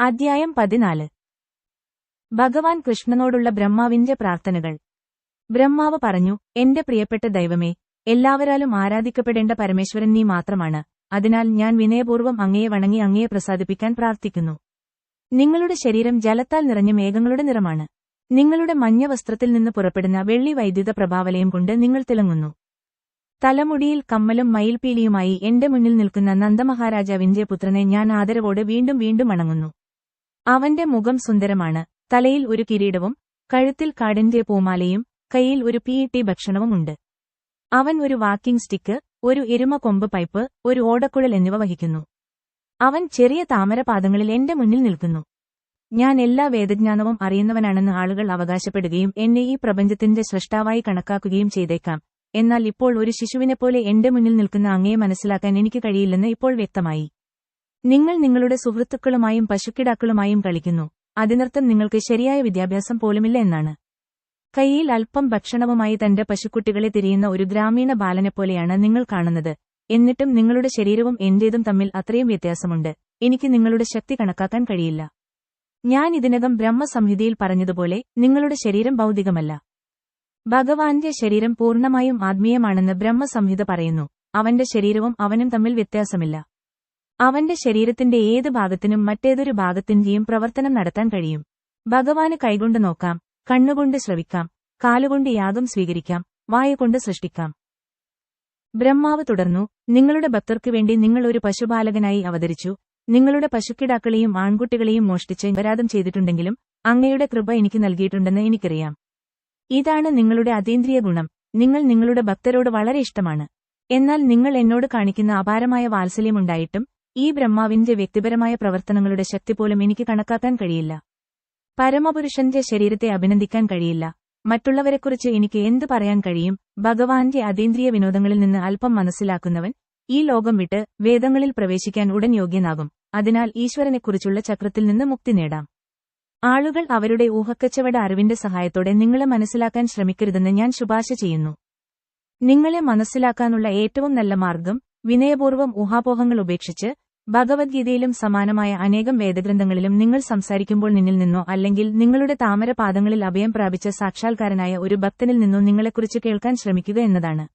അധ്യായം 14. ഭഗവാൻ കൃഷ്ണനോടുള്ള ബ്രഹ്മാവിന്റെ പ്രാർത്ഥനകൾ. ബ്രഹ്മാവ് പറഞ്ഞു, എന്റെ പ്രിയപ്പെട്ട ദൈവമേ, എല്ലാവരാലും ആരാധിക്കപ്പെടേണ്ട പരമേശ്വരൻ നീ മാത്രമാണ്. അതിനാൽ ഞാൻ വിനയപൂർവ്വം അങ്ങയെ വണങ്ങി അങ്ങയെ പ്രസാദിപ്പിക്കാൻ പ്രാർത്ഥിക്കുന്നു. നിങ്ങളുടെ ശരീരം ജലത്താൽ നിറഞ്ഞ മേഘങ്ങളുടെ നിറമാണ്. നിങ്ങളുടെ മഞ്ഞ വസ്ത്രത്തിൽ നിന്ന് പുറപ്പെടുന്ന വെള്ളി വൈദ്യുത പ്രഭാവലയം കൊണ്ട് നിങ്ങൾ തിളങ്ങുന്നു. തലമുടിയിൽ കമ്മലും മയിൽപീലിയുമായി എന്റെ മുന്നിൽ നിൽക്കുന്ന നന്ദമഹാരാജാവിന്റെ പുത്രനെ ഞാൻ ആദരവോടെ വീണ്ടും വീണ്ടും വണങ്ങുന്നു. അവന്റെ മുഖം സുന്ദരമാണ്. തലയിൽ ഒരു കിരീടവും കഴുത്തിൽ കാടിന്റെ പൂമാലയും കൈയിൽ ഒരു പീയിട്ടി ഭക്ഷണവും ഉണ്ട്. അവൻ ഒരു വാക്കിംഗ് സ്റ്റിക്ക്, ഒരു എരുമ കൊമ്പ് പൈപ്പ്, ഒരു ഓടക്കുഴൽ എന്നിവ വഹിക്കുന്നു. അവൻ ചെറിയ താമരപാദങ്ങളിൽ എന്റെ മുന്നിൽ നിൽക്കുന്നു. ഞാൻ എല്ലാ വേദജ്ഞാനവും അറിയുന്നവനാണെന്ന് ആളുകൾ അവകാശപ്പെടുകയും എന്നെ ഈ പ്രപഞ്ചത്തിന്റെ സ്രഷ്ടാവായി കണക്കാക്കുകയും ചെയ്തേക്കാം. എന്നാൽ ഇപ്പോൾ ഒരു ശിശുവിനെപ്പോലെ എന്റെ മുന്നിൽ നിൽക്കുന്ന അങ്ങയെ മനസ്സിലാക്കാൻ എനിക്ക് കഴിയില്ലെന്ന് ഇപ്പോൾ വ്യക്തമായി. നിങ്ങൾ നിങ്ങളുടെ സുഹൃത്തുക്കളുമായും പശുക്കിടാക്കളുമായും കളിക്കുന്നു. അതിനർത്ഥം നിങ്ങൾക്ക് ശരിയായ വിദ്യാഭ്യാസം പോലുമില്ല എന്നാണ്. കൈയിൽ അല്പം ഭക്ഷണവുമായി തന്റെ പശുക്കുട്ടികളെ തിരിയുന്ന ഒരു ഗ്രാമീണ ബാലനെപ്പോലെയാണ് നിങ്ങൾ കാണുന്നത്. എന്നിട്ടും നിങ്ങളുടെ ശരീരവും എന്റേതും തമ്മിൽ അത്രയും വ്യത്യാസമുണ്ട്. എനിക്ക് നിങ്ങളുടെ ശക്തി കണക്കാക്കാൻ കഴിയില്ല. ഞാൻ ഇതിനകം ബ്രഹ്മസംഹിതയിൽ പറഞ്ഞതുപോലെ നിങ്ങളുടെ ശരീരം ഭൗതികമല്ല. ഭഗവാന്റെ ശരീരം പൂർണ്ണമായും ആത്മീയമാണെന്ന് ബ്രഹ്മസംഹിത പറയുന്നു. അവന്റെ ശരീരവും അവനും തമ്മിൽ വ്യത്യാസമില്ല. അവന്റെ ശരീരത്തിന്റെ ഏത് ഭാഗത്തിനും മറ്റേതൊരു ഭാഗത്തിന്റെയും പ്രവർത്തനം നടത്താൻ കഴിയും. ഭഗവാന് കൈകൊണ്ട് നോക്കാം, കണ്ണുകൊണ്ട് ശ്രവിക്കാം, കാലുകൊണ്ട് യാഗം സ്വീകരിക്കാം, വായുകൊണ്ട് സൃഷ്ടിക്കാം. ബ്രഹ്മാവ് തുടർന്നു, നിങ്ങളുടെ ഭക്തർക്കു വേണ്ടി നിങ്ങൾ ഒരു പശുപാലകനായി അവതരിച്ചു. നിങ്ങളുടെ പശുക്കിടാക്കളെയും ആൺകുട്ടികളെയും മോഷ്ടിച്ച് അപരാധം ചെയ്തിട്ടുണ്ടെങ്കിലും അങ്ങയുടെ കൃപ എനിക്ക് നൽകിയിട്ടുണ്ടെന്ന് എനിക്കറിയാം. ഇതാണ് നിങ്ങളുടെ അതീന്ദ്രിയ ഗുണം. നിങ്ങൾ നിങ്ങളുടെ ഭക്തരോട് വളരെ ഇഷ്ടമാണ്. എന്നാൽ നിങ്ങൾ എന്നോട് കാണിക്കുന്ന അപാരമായ വാത്സല്യമുണ്ടായിട്ടും ഈ ബ്രഹ്മാവിന്റെ വ്യക്തിപരമായ പ്രവർത്തനങ്ങളുടെ ശക്തി പോലും എനിക്ക് കണക്കാക്കാൻ കഴിയില്ല. പരമപുരുഷന്റെ ശരീരത്തെ അഭിനന്ദിക്കാൻ കഴിയില്ല. മറ്റുള്ളവരെക്കുറിച്ച് എനിക്ക് എന്തു പറയാൻ കഴിയും? ഭഗവാന്റെ അതീന്ദ്രിയ വിനോദങ്ങളിൽ നിന്ന് അല്പം മനസ്സിലാക്കുന്നവൻ ഈ ലോകം വിട്ട് വേദങ്ങളിൽ പ്രവേശിക്കാൻ ഉടൻ യോഗ്യനാകും. അതിനാൽ ഈശ്വരനെക്കുറിച്ചുള്ള ചക്രത്തിൽ നിന്ന് മുക്തി നേടാം. ആളുകൾ അവരുടെ ഊഹക്കച്ചവട അറിവിന്റെ സഹായത്തോടെ നിങ്ങളെ മനസ്സിലാക്കാൻ ശ്രമിക്കരുതെന്ന് ഞാൻ ശുപാർശ ചെയ്യുന്നു. നിങ്ങളെ മനസ്സിലാക്കാനുള്ള ഏറ്റവും നല്ല മാർഗം വിനയപൂർവ്വം ഊഹാപോഹങ്ങൾ ഉപേക്ഷിച്ച് ഭഗവത്ഗീതയിലും സമാനമായ അനേകം വേദഗ്രന്ഥങ്ങളിലും നിങ്ങൾ സംസാരിക്കുമ്പോൾ നിന്നിൽ നിന്നോ അല്ലെങ്കിൽ നിങ്ങളുടെ താമരപാദങ്ങളിൽ അഭയം പ്രാപിച്ച സാക്ഷാത്കാരനായ ഒരു ഭക്തനിൽ നിന്നോ നിങ്ങളെക്കുറിച്ച് കേൾക്കാൻ ശ്രമിക്കുക എന്നതാണ്.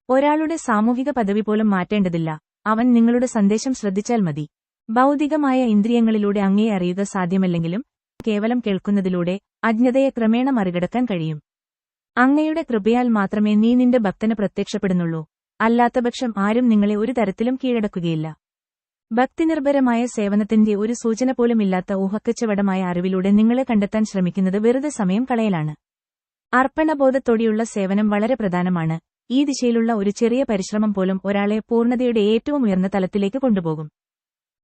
ഒരാളുടെ സാമൂഹിക പദവി പോലും മാറ്റേണ്ടതില്ല. അവൻ നിങ്ങളുടെ സന്ദേശം ശ്രദ്ധിച്ചാൽ മതി. ഭൗതികമായ ഇന്ദ്രിയങ്ങളിലൂടെ അങ്ങയെ അറിയുക സാധ്യമല്ലെങ്കിലും കേവലം കേൾക്കുന്നതിലൂടെ അജ്ഞതയെ ക്രമേണ മറികടക്കാൻ കഴിയും. അങ്ങയുടെ കൃപയാൽ മാത്രമേ നീ നിന്റെ ഭക്തന് പ്രത്യക്ഷപ്പെടുന്നുള്ളൂ. അല്ലാത്തപക്ഷം ആരും നിങ്ങളെ ഒരു തരത്തിലും കീഴടക്കുകയില്ല. ഭക്തിനിർഭരമായ സേവനത്തിന്റെ ഒരു സൂചന പോലുമില്ലാത്ത ഊഹക്കച്ചവടമായ അറിവിലൂടെ നിങ്ങളെ കണ്ടെത്താൻ ശ്രമിക്കുന്നത് വെറുതെ സമയം കളയലാണ്. അർപ്പണബോധത്തോടെയുള്ള സേവനം വളരെ പ്രധാനമാണ്. ഈ ദിശയിലുള്ള ഒരു ചെറിയ പരിശ്രമം പോലും ഒരാളെ പൂർണ്ണതയുടെ ഏറ്റവും ഉയർന്ന തലത്തിലേക്ക് കൊണ്ടുപോകും.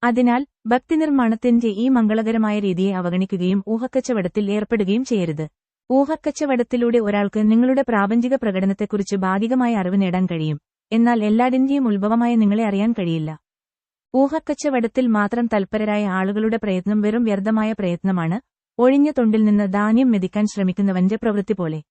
അതിനാൽ ഭക്തിനിർമ്മാണത്തിന്റെ ഈ മംഗളകരമായ രീതിയെ അവഗണിക്കുകയും ഊഹക്കച്ചവടത്തിൽ ഏർപ്പെടുകയും ചെയ്യരുത്. ഊഹക്കച്ചവടത്തിലൂടെ ഒരാൾക്ക് നിങ്ങളുടെ പ്രാപഞ്ചിക പ്രകടനത്തെക്കുറിച്ച് ഭാഗികമായ അറിവ് നേടാൻ കഴിയും. എന്നാൽ എല്ലാറ്റിന്റെയും ഉത്ഭവമായ നിങ്ങളെ അറിയാൻ കഴിയില്ല. ഊഹക്കച്ചവടത്തിൽ മാത്രം തൽപരരായ ആളുകളുടെ പ്രയത്നം വെറും വ്യർത്ഥമായ പ്രയത്നമാണ്. ഒഴിഞ്ഞ തൊണ്ടിൽ നിന്ന് ധാന്യം മെതിക്കാൻ ശ്രമിക്കുന്നവന്റെ പ്രവൃത്തി പോലെ.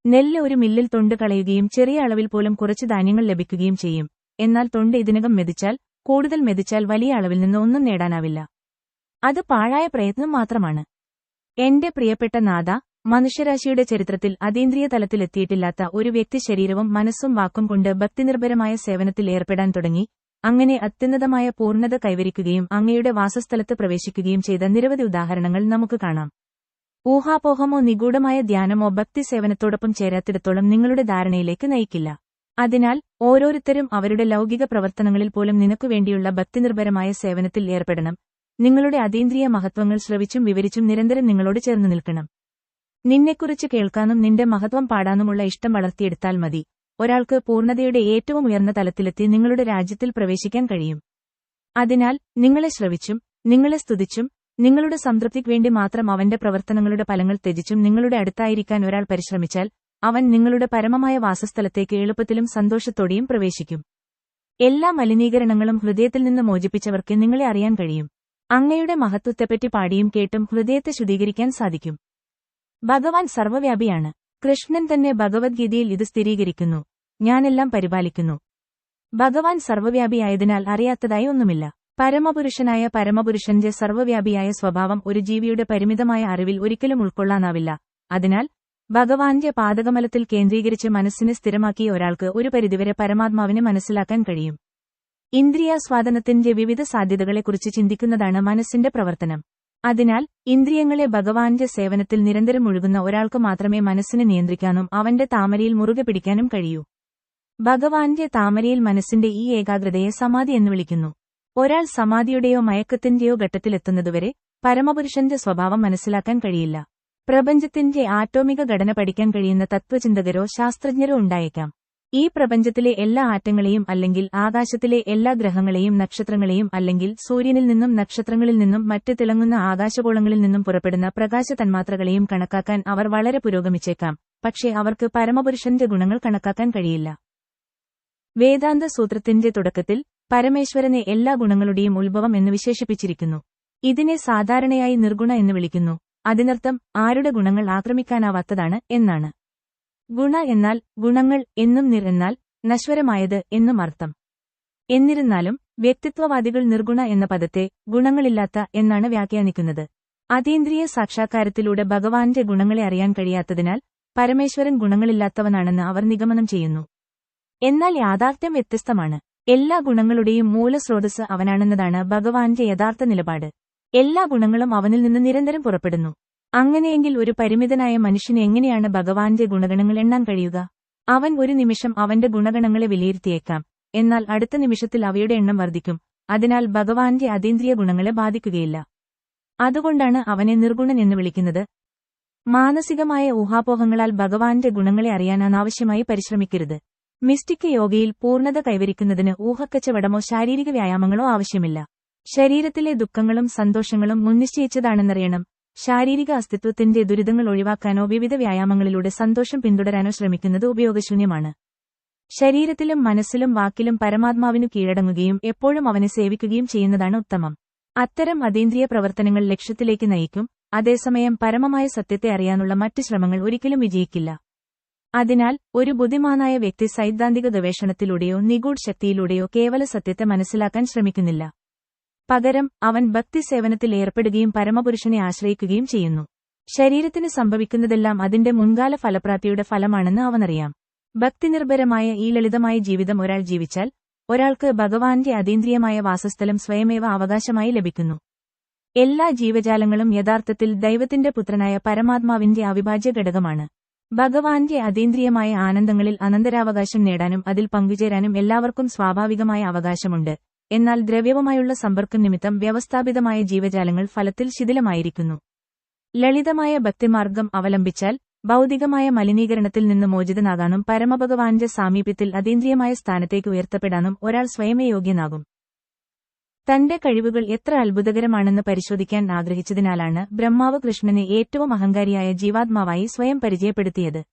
നെല്ല് ഒരു മില്ലിൽ തൊണ്ട് കളയുകയും ചെറിയ അളവിൽ പോലും കുറച്ച് ധാന്യങ്ങൾ ലഭിക്കുകയും ചെയ്യും. എന്നാൽ തൊണ്ട് ഇതിനകം മെതിച്ചാൽ, കൂടുതൽ മെതിച്ചാൽ വലിയ അളവിൽ നിന്ന് ഒന്നും നേടാനാവില്ല. അത് പാഴായ പ്രയത്നം മാത്രമാണ്. എന്റെ പ്രിയപ്പെട്ട നാഥ, മനുഷ്യരാശിയുടെ ചരിത്രത്തിൽ അതീന്ദ്രിയ തലത്തിലെത്തിയിട്ടില്ലാത്ത ഒരു വ്യക്തി ശരീരവും മനസ്സും വാക്കും കൊണ്ട് ഭക്തിനിർഭരമായ സേവനത്തിൽ ഏർപ്പെടാൻ തുടങ്ങി. അങ്ങനെ അത്യുന്നതമായ പൂർണ്ണത കൈവരിക്കുകയും അങ്ങയുടെ വാസസ്ഥലത്ത് പ്രവേശിക്കുകയും ചെയ്ത നിരവധി ഉദാഹരണങ്ങൾ നമുക്ക് കാണാം. ഊഹാപോഹമോ നിഗൂഢമായ ധ്യാനമോ ഭക്തി സേവനത്തോടൊപ്പം ചേരാത്തിടത്തോളം നിങ്ങളുടെ ധാരണയിലേക്ക് നയിക്കില്ല. അതിനാൽ ഓരോരുത്തരും അവരുടെ ലൗകിക പ്രവർത്തനങ്ങളിൽ പോലും നിനക്കുവേണ്ടിയുള്ള ഭക്തിനിർഭരമായ സേവനത്തിൽ ഏർപ്പെടണം. നിങ്ങളുടെ അതീന്ദ്രിയ മഹത്വങ്ങൾ ശ്രവിച്ചും വിവരിച്ചും നിരന്തരം നിങ്ങളോട് ചേർന്നു നിൽക്കണം. നിന്നെക്കുറിച്ച് കേൾക്കാനും നിന്റെ മഹത്വം പാടാനുമുള്ള ഇഷ്ടം വളർത്തിയെടുത്താൽ മതി. ഒരാൾക്ക് പൂർണ്ണതയുടെ ഏറ്റവും ഉയർന്ന തലത്തിലെത്തി നിങ്ങളുടെ രാജ്യത്തിൽ പ്രവേശിക്കാൻ കഴിയും. അതിനാൽ നിങ്ങളെ ശ്രവിച്ചും നിങ്ങളെ സ്തുതിച്ചും നിങ്ങളുടെ സംതൃപ്തിക്ക് വേണ്ടി മാത്രം അവന്റെ പ്രവർത്തനങ്ങളുടെ ഫലങ്ങൾ ത്യജിച്ചും നിങ്ങളുടെ അടുത്തായിരിക്കാൻ ഒരാൾ പരിശ്രമിച്ചാൽ അവൻ നിങ്ങളുടെ പരമമായ വാസസ്ഥലത്തേക്ക് എളുപ്പത്തിലും സന്തോഷത്തോടെയും പ്രവേശിക്കും. എല്ലാ മലിനീകരണങ്ങളും ഹൃദയത്തിൽ നിന്ന് മോചിപ്പിച്ചവർക്ക് നിങ്ങളെ അറിയാൻ കഴിയും. അങ്ങയുടെ മഹത്വത്തെപ്പറ്റി പാടിയും കേട്ടും ഹൃദയത്തെ ശുദ്ധീകരിക്കാൻ സാധിക്കും. ഭഗവാൻ സർവ്വവ്യാപിയാണ്. കൃഷ്ണൻ തന്നെ ഭഗവത്ഗീതയിൽ ഇത് സ്ഥിരീകരിക്കുന്നു. ഞാനെല്ലാം പരിപാലിക്കുന്നു. ഭഗവാൻ സർവ്വവ്യാപിയായതിനാൽ അറിയാത്തതായി ഒന്നുമില്ല. പരമപുരുഷനായ പരമപുരുഷന്റെ സർവ്വവ്യാപിയായ സ്വഭാവം ഒരു ജീവിയുടെ പരിമിതമായ അറിവിൽ ഒരിക്കലും ഉൾക്കൊള്ളാനാവില്ല. അതിനാൽ ഭഗവാന്റെ പാദകമലത്തിൽ കേന്ദ്രീകരിച്ച് മനസ്സിനെ സ്ഥിരമാക്കിയ ഒരാൾക്ക് ഒരു പരിധിവരെ പരമാത്മാവിനെ മനസ്സിലാക്കാൻ കഴിയും. ഇന്ദ്രിയാസ്വാദനത്തിന്റെ വിവിധ സാധ്യതകളെക്കുറിച്ച് ചിന്തിക്കുന്നതാണ് മനസ്സിന്റെ പ്രവർത്തനം. അതിനാൽ ഇന്ദ്രിയങ്ങളെ ഭഗവാന്റെ സേവനത്തിൽ നിരന്തരം മുഴുകുന്ന ഒരാൾക്ക് മാത്രമേ മനസ്സിനെ നിയന്ത്രിക്കാനും അവന്റെ താമരയിൽ മുറുകെ പിടിക്കാനും കഴിയൂ. ഭഗവാന്റെ താമരയിൽ മനസ്സിന്റെ ഈ ഏകാഗ്രതയെ സമാധി എന്ന് വിളിക്കുന്നു. ഒരാൾ സമാധിയുടെയോ മയക്കത്തിന്റെയോ ഘട്ടത്തിലെത്തുന്നതുവരെ പരമപുരുഷന്റെ സ്വഭാവം മനസ്സിലാക്കാൻ കഴിയില്ല. പ്രപഞ്ചത്തിന്റെ ആറ്റോമിക ഘടന പഠിക്കാൻ കഴിയുന്ന തത്വചിന്തകരോ ശാസ്ത്രജ്ഞരോ ഉണ്ടായേക്കാം. ഈ പ്രപഞ്ചത്തിലെ എല്ലാ ആറ്റങ്ങളെയും അല്ലെങ്കിൽ ആകാശത്തിലെ എല്ലാ ഗ്രഹങ്ങളെയും നക്ഷത്രങ്ങളെയും അല്ലെങ്കിൽ സൂര്യനിൽ നിന്നും നക്ഷത്രങ്ങളിൽ നിന്നും മറ്റ് തിളങ്ങുന്ന ആകാശഗോളങ്ങളിൽ നിന്നും പുറപ്പെടുന്ന പ്രകാശ തന്മാത്രകളെയും കണക്കാക്കാൻ അവർ വളരെ പുരോഗമിച്ചേക്കാം. പക്ഷേ അവർക്ക് പരമപുരുഷന്റെ ഗുണങ്ങൾ കണക്കാക്കാൻ കഴിയില്ല. വേദാന്ത സൂത്രത്തിന്റെ തുടക്കത്തിൽ പരമേശ്വരനെ എല്ലാ ഗുണങ്ങളുടെയും ഉത്ഭവം എന്ന് വിശേഷിപ്പിച്ചിരിക്കുന്നു. ഇതിനെ സാധാരണയായി നിർഗുണ എന്ന് വിളിക്കുന്നു. അതിനർത്ഥം ആരുടെ ഗുണങ്ങൾ ആക്രമിക്കാനാവാത്തതാണ് എന്നാണ്. ഗുണ എന്നാൽ ഗുണങ്ങൾ എന്നും നിർ എന്നാൽ നശ്വരമായത് എന്നും അർത്ഥം. എന്നിരുന്നാലും വ്യക്തിത്വവാദികൾ നിർഗുണ എന്ന പദത്തെ ഗുണങ്ങളില്ലാത്ത എന്നാണ് വ്യാഖ്യാനിക്കുന്നത്. അതീന്ദ്രിയ സാക്ഷാത്കാരത്തിലൂടെ ഭഗവാന്റെ ഗുണങ്ങളെ അറിയാൻ കഴിയാത്തതിനാൽ പരമേശ്വരൻ ഗുണങ്ങളില്ലാത്തവനാണെന്ന് അവർ നിഗമനം ചെയ്യുന്നു. എന്നാൽ യാഥാർത്ഥ്യം വ്യത്യസ്തമാണ്. എല്ലാ ഗുണങ്ങളുടെയും മൂലസ്രോതസ് അവനാണെന്നതാണ് ഭഗവാന്റെ യഥാർത്ഥ നിലപാട്. എല്ലാ ഗുണങ്ങളും അവനിൽ നിന്ന് നിരന്തരം പുറപ്പെടുന്നു. അങ്ങനെയെങ്കിൽ ഒരു പരിമിതനായ മനുഷ്യന് എങ്ങനെയാണ് ഭഗവാന്റെ ഗുണഗണങ്ങൾ എണ്ണാൻ കഴിയുക? അവൻ ഒരു നിമിഷം അവന്റെ ഗുണഗണങ്ങളെ വിലയിരുത്തിയേക്കാം, എന്നാൽ അടുത്ത നിമിഷത്തിൽ അവയുടെ എണ്ണം വർദ്ധിക്കും. അതിനാൽ ഭഗവാന്റെ അതീന്ദ്രിയ ഗുണങ്ങളെ ബാധിക്കുകയില്ല. അതുകൊണ്ടാണ് അവനെ നിർഗുണൻ എന്ന് വിളിക്കുന്നത്. മാനസികമായ ഊഹാപോഹങ്ങളാൽ ഭഗവാന്റെ ഗുണങ്ങളെ അറിയാൻ അനാവശ്യമായി പരിശ്രമിക്കരുത്. മിസ്റ്റിക് യോഗയിൽ പൂർണ്ണത കൈവരിക്കുന്നതിന് ഊഹക്കച്ചവടമോ ശാരീരിക വ്യായാമങ്ങളോ ആവശ്യമില്ല. ശരീരത്തിലെ ദുഃഖങ്ങളും സന്തോഷങ്ങളും മുൻനിശ്ചയിച്ചതാണെന്നറിയണം. ശാരീരിക അസ്തിത്വത്തിന്റെ ദുരിതങ്ങൾ ഒഴിവാക്കാനോ വിവിധ വ്യായാമങ്ങളിലൂടെ സന്തോഷം പിന്തുടരാനോ ശ്രമിക്കുന്നത് ഉപയോഗശൂന്യമാണ്. ശരീരത്തിലും മനസ്സിലും വാക്കിലും പരമാത്മാവിനു കീഴടങ്ങുകയും എപ്പോഴും അവനെ സേവിക്കുകയും ചെയ്യുന്നതാണ് ഉത്തമം. അത്തരം അതീന്ദ്രിയ പ്രവർത്തനങ്ങൾ ലക്ഷ്യത്തിലേക്ക് നയിക്കും. അതേസമയം പരമമായ സത്യത്തെ അറിയാനുള്ള മറ്റ് ശ്രമങ്ങൾ ഒരിക്കലും വിജയിക്കില്ല. അതിനാൽ ഒരു ബുദ്ധിമാനായ വ്യക്തി സൈദ്ധാന്തിക ഗവേഷണത്തിലൂടെയോ നിഗൂഢ ശക്തിയിലൂടെയോ കേവല സത്യത്തെ മനസ്സിലാക്കാൻ ശ്രമിക്കുന്നില്ല. പകരം അവൻ ഭക്തിസേവനത്തിൽ ഏർപ്പെടുകയും പരമപുരുഷനെ ആശ്രയിക്കുകയും ചെയ്യുന്നു. ശരീരത്തിന് സംഭവിക്കുന്നതെല്ലാം അതിന്റെ മുൻകാല ഫലപ്രാപ്തിയുടെ ഫലമാണെന്ന് അവനറിയാം. ഭക്തിനിർഭരമായ ഈ ലളിതമായ ജീവിതം ഒരാൾ ജീവിച്ചാൽ ഒരാൾക്ക് ഭഗവാന്റെ അതീന്ദ്രിയമായ വാസസ്ഥലം സ്വയമേവ അവകാശമായി ലഭിക്കുന്നു. എല്ലാ ജീവജാലങ്ങളും യഥാർത്ഥത്തിൽ ദൈവത്തിന്റെ പുത്രനായ പരമാത്മാവിന്റെ അവിഭാജ്യ ഘടകമാണ്. ഭഗവാന്റെ അതീന്ദ്രിയമായ ആനന്ദങ്ങളിൽ അനന്തരാവകാശം നേടാനും അതിൽ പങ്കുചേരാനും എല്ലാവർക്കും സ്വാഭാവികമായ അവകാശമുണ്ട്. എന്നാൽ ദ്രവ്യവുമായുള്ള സമ്പർക്കം നിമിത്തം വ്യവസ്ഥാപിതമായ ജീവജാലങ്ങൾ ഫലത്തിൽ ശിഥിലമായിരിക്കുന്നു. ലളിതമായ ഭക്തിമാർഗം അവലംബിച്ചാൽ ഭൗതികമായ മലിനീകരണത്തിൽ നിന്ന് മോചിതനാകാനും പരമഭഗവാന്റെ സാമീപ്യത്തിൽ അതീന്ദ്രിയമായ സ്ഥാനത്തേക്ക് ഉയർത്തപ്പെടാനും ഒരാൾ സ്വയമേ യോഗ്യനാകും. തന്റെ കഴിവുകൾ എത്ര അത്ഭുതകരമാണെന്ന് പരിശോധിക്കാൻ ആഗ്രഹിച്ചതിനാലാണ് ബ്രഹ്മാവ് കൃഷ്ണനെ ഏറ്റവും അഹങ്കാരിയായ ജീവാത്മാവായി സ്വയം പരിചയപ്പെടുത്തിയത്.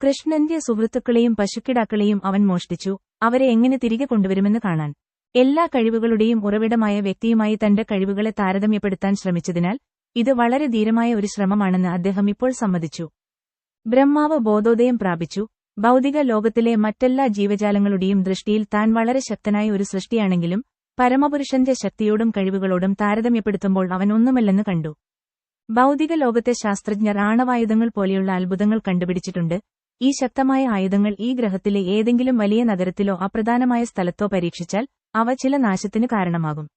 കൃഷ്ണന്റെ സുഹൃത്തുക്കളെയും പശുക്കിടാക്കളെയും അവൻ മോഷ്ടിച്ചു, അവരെ എങ്ങനെ തിരികെ കൊണ്ടുവരുമെന്ന് കാണാൻ. എല്ലാ കഴിവുകളുടെയും ഉറവിടമായ വ്യക്തിയുമായി തന്റെ കഴിവുകളെ താരതമ്യപ്പെടുത്താൻ ശ്രമിച്ചതിനാൽ ഇത് വളരെ ധീരമായ ഒരു ശ്രമമാണെന്ന് അദ്ദേഹം ഇപ്പോൾ സമ്മതിച്ചു. ബ്രഹ്മാവ് ബോധോദയം പ്രാപിച്ചു. ഭൗതിക ലോകത്തിലെ മറ്റെല്ലാ ജീവജാലങ്ങളുടെയും ദൃഷ്ടിയിൽ താൻ വളരെ ശക്തനായ ഒരു സൃഷ്ടിയാണെങ്കിലും പരമപുരുഷന്റെ ശക്തിയോടും കഴിവുകളോടും താരതമ്യപ്പെടുത്തുമ്പോൾ അവൻ ഒന്നുമല്ലെന്ന് കണ്ടു. ഭൗതിക ലോകത്തെ ശാസ്ത്രജ്ഞർ ആണവായുധങ്ങൾ പോലെയുള്ള അത്ഭുതങ്ങൾ കണ്ടുപിടിച്ചിട്ടുണ്ട്. ഈ ശക്തമായ ആയുധങ്ങൾ ഈ ഗ്രഹത്തിലെ ഏതെങ്കിലും വലിയ നഗരത്തിലോ അപ്രധാനമായ സ്ഥലത്തോ പരീക്ഷിച്ചാൽ അവ ചില നാശത്തിന് കാരണമാകും.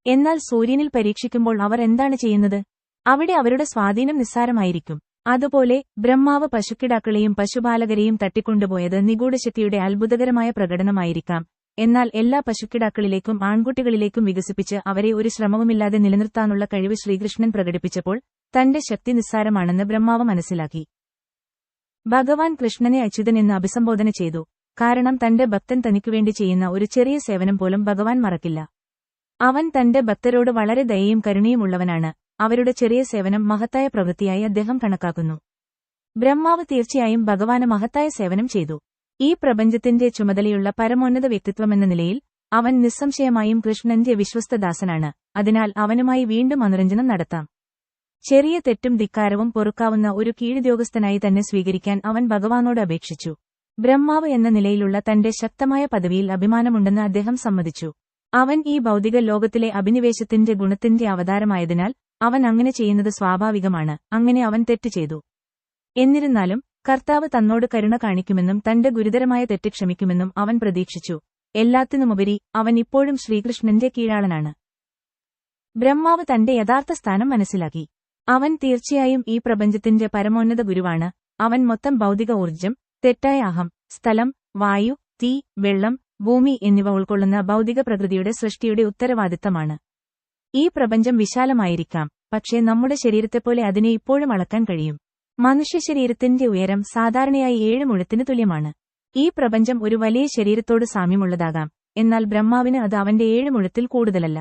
എന്നാൽ സൂര്യനിൽ പരീക്ഷിക്കുമ്പോൾ അവർ എന്താണ് ചെയ്യുന്നത്? അവിടെ അവരുടെ സ്വാധീനം നിസ്സാരമായിരിക്കും. അതുപോലെ ബ്രഹ്മാവ് പശുക്കിടാക്കളെയും പശുപാലകരെയും തട്ടിക്കൊണ്ടുപോയത് നിഗൂഢശക്തിയുടെ അത്ഭുതകരമായ പ്രകടനമായിരിക്കാം. എന്നാൽ എല്ലാ പശുക്കിടാക്കളിലേക്കും ആൺകുട്ടികളിലേക്കും വികസിപ്പിച്ച് അവരെ ഒരു ശ്രമവുമില്ലാതെ നിലനിർത്താനുള്ള കഴിവ് ശ്രീകൃഷ്ണൻ പ്രകടിപ്പിച്ചപ്പോൾ തന്റെ ശക്തി നിസ്സാരമാണെന്ന് ബ്രഹ്മാവ് മനസ്സിലാക്കി. ഭഗവാൻ കൃഷ്ണനെ അച്യുതൻ എന്ന് അഭിസംബോധന ചെയ്തു. കാരണം തന്റെ ഭക്തൻ തനിക്കുവേണ്ടി ചെയ്യുന്ന ഒരു ചെറിയ സേവനം പോലും ഭഗവാൻ മറക്കില്ല. അവൻ തന്റെ ഭക്തരോട് വളരെ ദയയും കരുണയും ഉള്ളവനാണ്. അവരുടെ ചെറിയ സേവനം മഹത്തായ പ്രവൃത്തിയായി അദ്ദേഹം കണക്കാക്കുന്നു. ബ്രഹ്മാവ് തീർച്ചയായും ഭഗവാന് മഹത്തായ സേവനം ചെയ്തു. ഈ പ്രപഞ്ചത്തിന്റെ ചുമതലയുള്ള പരമോന്നത വ്യക്തിത്വമെന്ന നിലയിൽ അവൻ നിസ്സംശയമായും കൃഷ്ണന്റെ വിശ്വസ്തദാസനാണ്. അതിനാൽ അവനുമായി വീണ്ടും അനുരഞ്ജനം നടത്താം. ചെറിയ തെറ്റും ധിക്കാരവും പൊറുക്കാവുന്ന ഒരു കീഴുദ്യോഗസ്ഥനായി തന്നെ സ്വീകരിക്കാൻ അവൻ ഭഗവാനോട് അപേക്ഷിച്ചു. ബ്രഹ്മാവ് എന്ന നിലയിലുള്ള തന്റെ ശക്തമായ പദവിയിൽ അഭിമാനമുണ്ടെന്ന് അദ്ദേഹം സമ്മതിച്ചു. അവൻ ഈ ഭൗതിക ലോകത്തിലെ അഭിനിവേശത്തിന്റെ ഗുണത്തിന്റെ അവതാരമായതിനാൽ അവൻ അങ്ങനെ ചെയ്യുന്നത് സ്വാഭാവികമാണ്. അങ്ങനെ അവൻ തെറ്റ് ചെയ്തു. എന്നിരുന്നാലും കർത്താവ് തന്നോട് കരുണ കാണിക്കുമെന്നും തന്റെ ഗുരുതരമായ തെറ്റ് ക്ഷമിക്കുമെന്നും അവൻ പ്രതീക്ഷിച്ചു. എല്ലാത്തിനുമുപരി അവൻ ഇപ്പോഴും ശ്രീകൃഷ്ണന്റെ കീഴാളനാണ്. ബ്രഹ്മാവ് തന്റെ യഥാർത്ഥ സ്ഥാനം മനസ്സിലാക്കി. അവൻ തീർച്ചയായും ഈ പ്രപഞ്ചത്തിന്റെ പരമോന്നത ഗുരുവാണ്. അവൻ മൊത്തം ഭൗതിക ഊർജ്ജം, തെറ്റായ അഹം, സ്ഥലം, വായു, തീ, വെള്ളം, ഭൂമി എന്നിവ ഉൾക്കൊള്ളുന്ന ഭൗതിക പ്രകൃതിയുടെ സൃഷ്ടിയുടെ ഉത്തരവാദിത്തമാണ്. ഈ പ്രപഞ്ചം വിശാലമായിരിക്കാം, പക്ഷേ നമ്മുടെ ശരീരത്തെപ്പോലെ അതിനെ ഇപ്പോഴും അളക്കാൻ കഴിയും. മനുഷ്യശരീരത്തിന്റെ ഉയരം സാധാരണയായി 7 മുഴത്തിന് തുല്യമാണ്. ഈ പ്രപഞ്ചം ഒരു വലിയ ശരീരത്തോട് സാമ്യമുള്ളതാകാം, എന്നാൽ ബ്രഹ്മാവിന് അത് അവന്റെ 7 മുഴത്തിൽ കൂടുതലല്ല.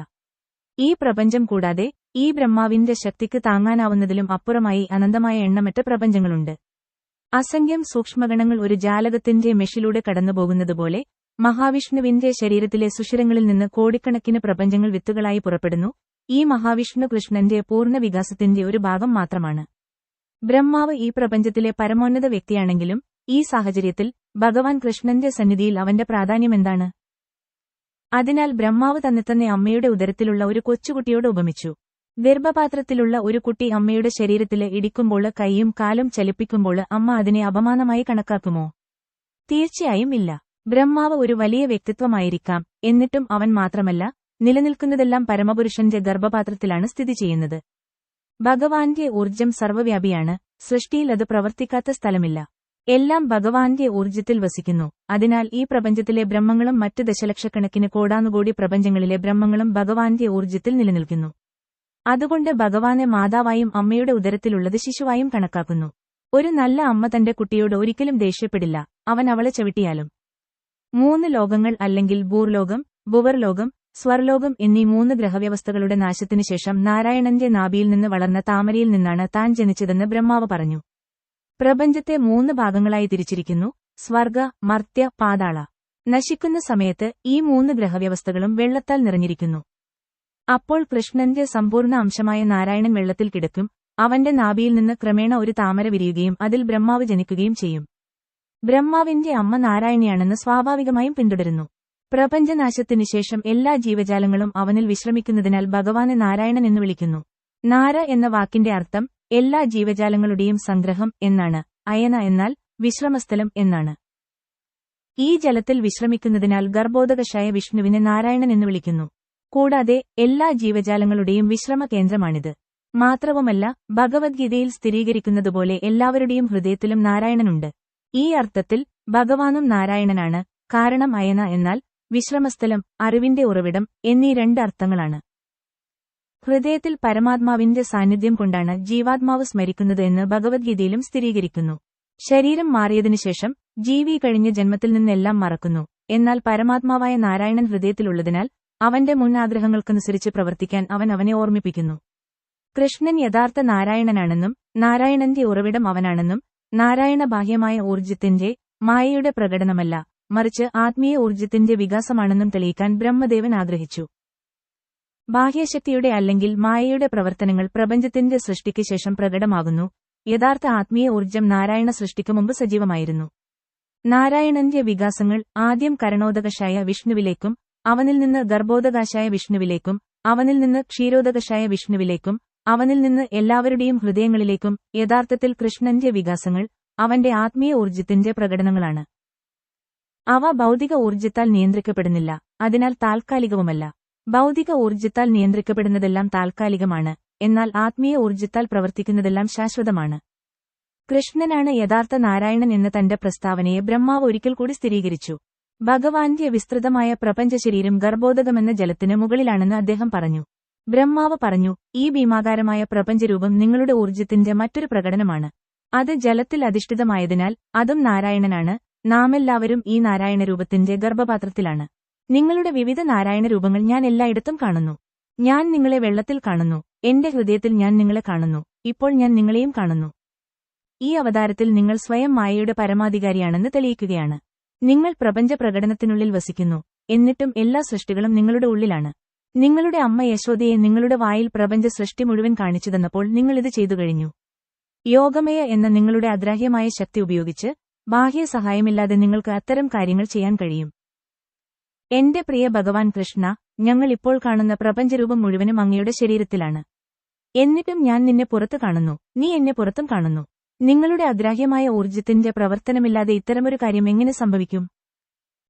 ഈ പ്രപഞ്ചം കൂടാതെ ഈ ബ്രഹ്മാവിന്റെ ശക്തിക്ക് താങ്ങാനാവുന്നതിലും അപ്പുറമായി അനന്തമായ എണ്ണമറ്റ പ്രപഞ്ചങ്ങളുണ്ട്. അസംഖ്യം സൂക്ഷ്മഗണങ്ങൾ ഒരു ജാലകത്തിന്റെ മെഷിലൂടെ കടന്നുപോകുന്നതുപോലെ മഹാവിഷ്ണുവിന്റെ ശരീരത്തിലെ സുഷിരങ്ങളിൽ നിന്ന് കോടിക്കണക്കിന് പ്രപഞ്ചങ്ങൾ വിത്തുകളായി പുറപ്പെടുന്നു. ഈ മഹാവിഷ്ണു കൃഷ്ണന്റെ പൂർണ്ണ വികാസത്തിന്റെ ഒരു ഭാഗം മാത്രമാണ്. ബ്രഹ്മാവ് ഈ പ്രപഞ്ചത്തിലെ പരമോന്നത വ്യക്തിയാണെങ്കിലും ഈ സാഹചര്യത്തിൽ ഭഗവാൻ കൃഷ്ണന്റെ സന്നിധിയിൽ അവന്റെ പ്രാധാന്യമെന്താണ്? അതിനാൽ ബ്രഹ്മാവ് തന്നെ അമ്മയുടെ ഉദരത്തിലുള്ള ഒരു കൊച്ചുകുട്ടിയോട് ഉപമിച്ചു. ഗർഭപാത്രത്തിലുള്ള ഒരു കുട്ടി അമ്മയുടെ ശരീരത്തില് ഇടിക്കുമ്പോൾ കൈയും കാലും ചലിപ്പിക്കുമ്പോൾ അമ്മ അതിനെ അപമാനമായി കണക്കാക്കുമോ? തീർച്ചയായും ഇല്ല. ബ്രഹ്മാവ് ഒരു വലിയ വ്യക്തിത്വമായിരിക്കാം, എന്നിട്ടും അവൻ മാത്രമല്ല, നിലനിൽക്കുന്നതെല്ലാം പരമപുരുഷന്റെ ഗർഭപാത്രത്തിലാണ് സ്ഥിതി ചെയ്യുന്നത്. ഭഗവാന്റെ ഊർജ്ജം സർവ്വവ്യാപിയാണ്. സൃഷ്ടിയിൽ അത് പ്രവർത്തിക്കാത്ത സ്ഥലമില്ല. എല്ലാം ഭഗവാന്റെ ഊർജ്ജത്തിൽ വസിക്കുന്നു. അതിനാൽ ഈ പ്രപഞ്ചത്തിലെ ബ്രഹ്മങ്ങളും മറ്റ് ദശലക്ഷക്കണക്കിന് കോടാനുകോടി പ്രപഞ്ചങ്ങളിലെ ബ്രഹ്മങ്ങളും ഭഗവാന്റെ ഊർജ്ജത്തിൽ നിലനിൽക്കുന്നു. അതുകൊണ്ട് ഭഗവാനെ മാതാവായും അമ്മയുടെ ഉദരത്തിലുള്ളത് ശിശുവായും കണക്കാക്കുന്നു. ഒരു നല്ല അമ്മ തന്റെ കുട്ടിയോട് ഒരിക്കലും ദേഷ്യപ്പെടില്ല, അവൻ അവളെ ചവിട്ടിയാലും. 3 ലോകങ്ങൾ അല്ലെങ്കിൽ ഭൂർലോകം, ഭുവർലോകം, സ്വർലോകം എന്നീ 3 ഗ്രഹവ്യവസ്ഥകളുടെ നാശത്തിനുശേഷം നാരായണന്റെ നാഭിയിൽ നിന്ന് വളർന്ന താമരയിൽ നിന്നാണ് താൻ ജനിച്ചതെന്ന് ബ്രഹ്മാവ് പറഞ്ഞു. പ്രപഞ്ചത്തെ 3 ഭാഗങ്ങളായി തിരിച്ചിരിക്കുന്നു: സ്വർഗ, മർത്യ, പാതാള. നശിക്കുന്ന സമയത്ത് ഈ 3 ഗ്രഹവ്യവസ്ഥകളും വെള്ളത്താൽ നിറഞ്ഞിരിക്കുന്നു. അപ്പോൾ കൃഷ്ണന്റെ സമ്പൂർണ്ണ അംശമായ നാരായണൻ വെള്ളത്തിൽ കിടക്കും. അവന്റെ നാഭിയിൽ നിന്ന് ക്രമേണ ഒരു താമര വിരിയുകയും അതിൽ ബ്രഹ്മാവ് ജനിക്കുകയും ചെയ്യും. ബ്രഹ്മാവിന്റെ അമ്മ നാരായണിയാണെന്ന് സ്വാഭാവികമായും പിന്തുടരുന്നു. പ്രപഞ്ചനാശത്തിനുശേഷം എല്ലാ ജീവജാലങ്ങളും അവനിൽ വിശ്രമിക്കുന്നതിനാൽ ഭഗവാനെ നാരായണൻ എന്ന് വിളിക്കുന്നു. നാര എന്ന വാക്കിന്റെ അർത്ഥം എല്ലാ ജീവജാലങ്ങളുടെയും സംഗ്രഹം എന്നാണ്. അയന എന്നാൽ വിശ്രമസ്ഥലം എന്നാണ്. ഈ ജലത്തിൽ വിശ്രമിക്കുന്നതിനാൽ ഗർഭോദകശായ വിഷ്ണുവിനെ നാരായണൻ എന്ന് വിളിക്കുന്നു. കൂടാതെ എല്ലാ ജീവജാലങ്ങളുടെയും വിശ്രമ കേന്ദ്രമാണിത്. മാത്രവുമല്ല, ഭഗവദ്ഗീതയിൽ സ്ഥിരീകരിക്കുന്നതുപോലെ എല്ലാവരുടെയും ഹൃദയത്തിലും നാരായണനുണ്ട്. ഈ അർത്ഥത്തിൽ ഭഗവാനും നാരായണനാണ്. കാരണം അയന എന്നാൽ വിശ്രമസ്ഥലം, അറിവിന്റെ ഉറവിടം എന്നീ 2 അർത്ഥങ്ങളാണ്. ഹൃദയത്തിൽ പരമാത്മാവിന്റെ സാന്നിധ്യം കൊണ്ടാണ് ജീവാത്മാവ് സ്മരിക്കുന്നത് എന്ന് ഭഗവദ്ഗീതയിലും സ്ഥിരീകരിക്കുന്നു. ശരീരം മാറിയതിനുശേഷം ജീവി കഴിഞ്ഞ ജന്മത്തിൽ നിന്നെല്ലാം മറക്കുന്നു. എന്നാൽ പരമാത്മാവായ നാരായണൻ ഹൃദയത്തിലുള്ളതിനാൽ അവന്റെ മുൻ ആഗ്രഹങ്ങൾക്കനുസരിച്ച് പ്രവർത്തിക്കാൻ അവൻ അവനെ ഓർമ്മിപ്പിക്കുന്നു. കൃഷ്ണൻ യഥാർത്ഥ നാരായണനാണെന്നും നാരായണന്റെ ഉറവിടം അവനാണെന്നും നാരായണ ബാഹ്യമായ ഊർജ്ജത്തിന്റെ, മായയുടെ പ്രകടനമല്ല, മറിച്ച് ആത്മീയ ഊർജ്ജത്തിന്റെ വികാസമാണെന്നും തെളിയിക്കാൻ ബ്രഹ്മദേവൻ ആഗ്രഹിച്ചു. ബാഹ്യശക്തിയുടെ അല്ലെങ്കിൽ മായയുടെ പ്രവർത്തനങ്ങൾ പ്രപഞ്ചത്തിന്റെ സൃഷ്ടിക്ക് ശേഷം പ്രകടമാകുന്നു. യഥാർത്ഥ ആത്മീയ ഊർജ്ജം നാരായണ സൃഷ്ടിക്ക് മുമ്പ് സജീവമായിരുന്നു. നാരായണന്റെ വികാസങ്ങൾ ആദ്യം കരണോദകശായ വിഷ്ണുവിലേക്കും അവനിൽ നിന്ന് ഗർഭോദകാശായ വിഷ്ണുവിലേക്കും അവനിൽ നിന്ന് ക്ഷീരോദകശായ വിഷ്ണുവിലേക്കും അവനിൽ നിന്ന് എല്ലാവരുടെയും ഹൃദയങ്ങളിലേക്കും യഥാർത്ഥത്തിൽ കൃഷ്ണന്റെ വികാസങ്ങൾ അവന്റെ ആത്മീയ ഊർജ്ജത്തിന്റെ പ്രകടനങ്ങളാണ്. അവ ഭൗതിക ഊർജ്ജത്താൽ നിയന്ത്രിക്കപ്പെടുന്നില്ല, അതിനാൽ താൽക്കാലികവുമല്ല. ഭൗതിക ഊർജ്ജത്താൽ നിയന്ത്രിക്കപ്പെടുന്നതെല്ലാം താൽക്കാലികമാണ്, എന്നാൽ ആത്മീയ ഊർജ്ജത്താൽ പ്രവർത്തിക്കുന്നതെല്ലാം ശാശ്വതമാണ്. കൃഷ്ണനാണ് യഥാർത്ഥ നാരായണൻ എന്ന തന്റെ പ്രസ്താവനയെ ബ്രഹ്മാവ് ഒരിക്കൽ കൂടി സ്ഥിരീകരിച്ചു. ഭഗവാന്റെ വിസ്തൃതമായ പ്രപഞ്ചശരീരം ഗർഭോദകമെന്ന ജലത്തിന് മുകളിലാണെന്ന് അദ്ദേഹം പറഞ്ഞു. ബ്രഹ്മാവ് പറഞ്ഞു, ഈ ഭീമാകാരമായ പ്രപഞ്ചരൂപം നിങ്ങളുടെ ഊർജ്ജത്തിന്റെ മറ്റൊരു പ്രകടനമാണ്. അത് ജലത്തിൽ അധിഷ്ഠിതമായതിനാൽ അതും നാരായണനാണ്. നാമെല്ലാവരും ഈ നാരായണരൂപത്തിന്റെ ഗർഭപാത്രത്തിലാണ്. നിങ്ങളുടെ വിവിധ നാരായണ രൂപങ്ങൾ ഞാൻ എല്ലായിടത്തും കാണുന്നു. ഞാൻ നിങ്ങളെ വെള്ളത്തിൽ കാണുന്നു. എന്റെ ഹൃദയത്തിൽ ഞാൻ നിങ്ങളെ കാണുന്നു. ഇപ്പോൾ ഞാൻ നിങ്ങളെയും കാണുന്നു. ഈ അവതാരത്തിൽ നിങ്ങൾ സ്വയം മായയുടെ പരമാധികാരിയാണെന്ന് തെളിയിക്കുകയാണ്. നിങ്ങൾ പ്രപഞ്ച പ്രകടനത്തിനുള്ളിൽ വസിക്കുന്നു, എന്നിട്ടും എല്ലാ സൃഷ്ടികളും നിങ്ങളുടെ ഉള്ളിലാണ്. നിങ്ങളുടെ അമ്മ യശോദയെ നിങ്ങളുടെ വായിൽ പ്രപഞ്ച സൃഷ്ടി മുഴുവൻ കാണിച്ചു തന്നപ്പോൾ നിങ്ങളിത് ചെയ്തു കഴിഞ്ഞു. യോഗമയ എന്ന നിങ്ങളുടെ അഗ്രാഹ്യമായ ശക്തി ഉപയോഗിച്ച് ബാഹ്യ സഹായമില്ലാതെ നിങ്ങൾക്ക് അത്തരം കാര്യങ്ങൾ ചെയ്യാൻ കഴിയും. എന്റെ പ്രിയ ഭഗവാൻ കൃഷ്ണ, ഞങ്ങൾ ഇപ്പോൾ കാണുന്ന പ്രപഞ്ചരൂപം മുഴുവനും അങ്ങയുടെ ശരീരത്തിലാണ്. എന്നിട്ടും ഞാൻ നിന്നെ പുറത്തു കാണുന്നു, നീ എന്നെ പുറത്തും കാണുന്നു. നിങ്ങളുടെ അഗ്രാഹ്യമായ ഊർജ്ജത്തിന്റെ പ്രവർത്തനമില്ലാതെ ഇത്തരമൊരു കാര്യം എങ്ങനെ സംഭവിക്കും?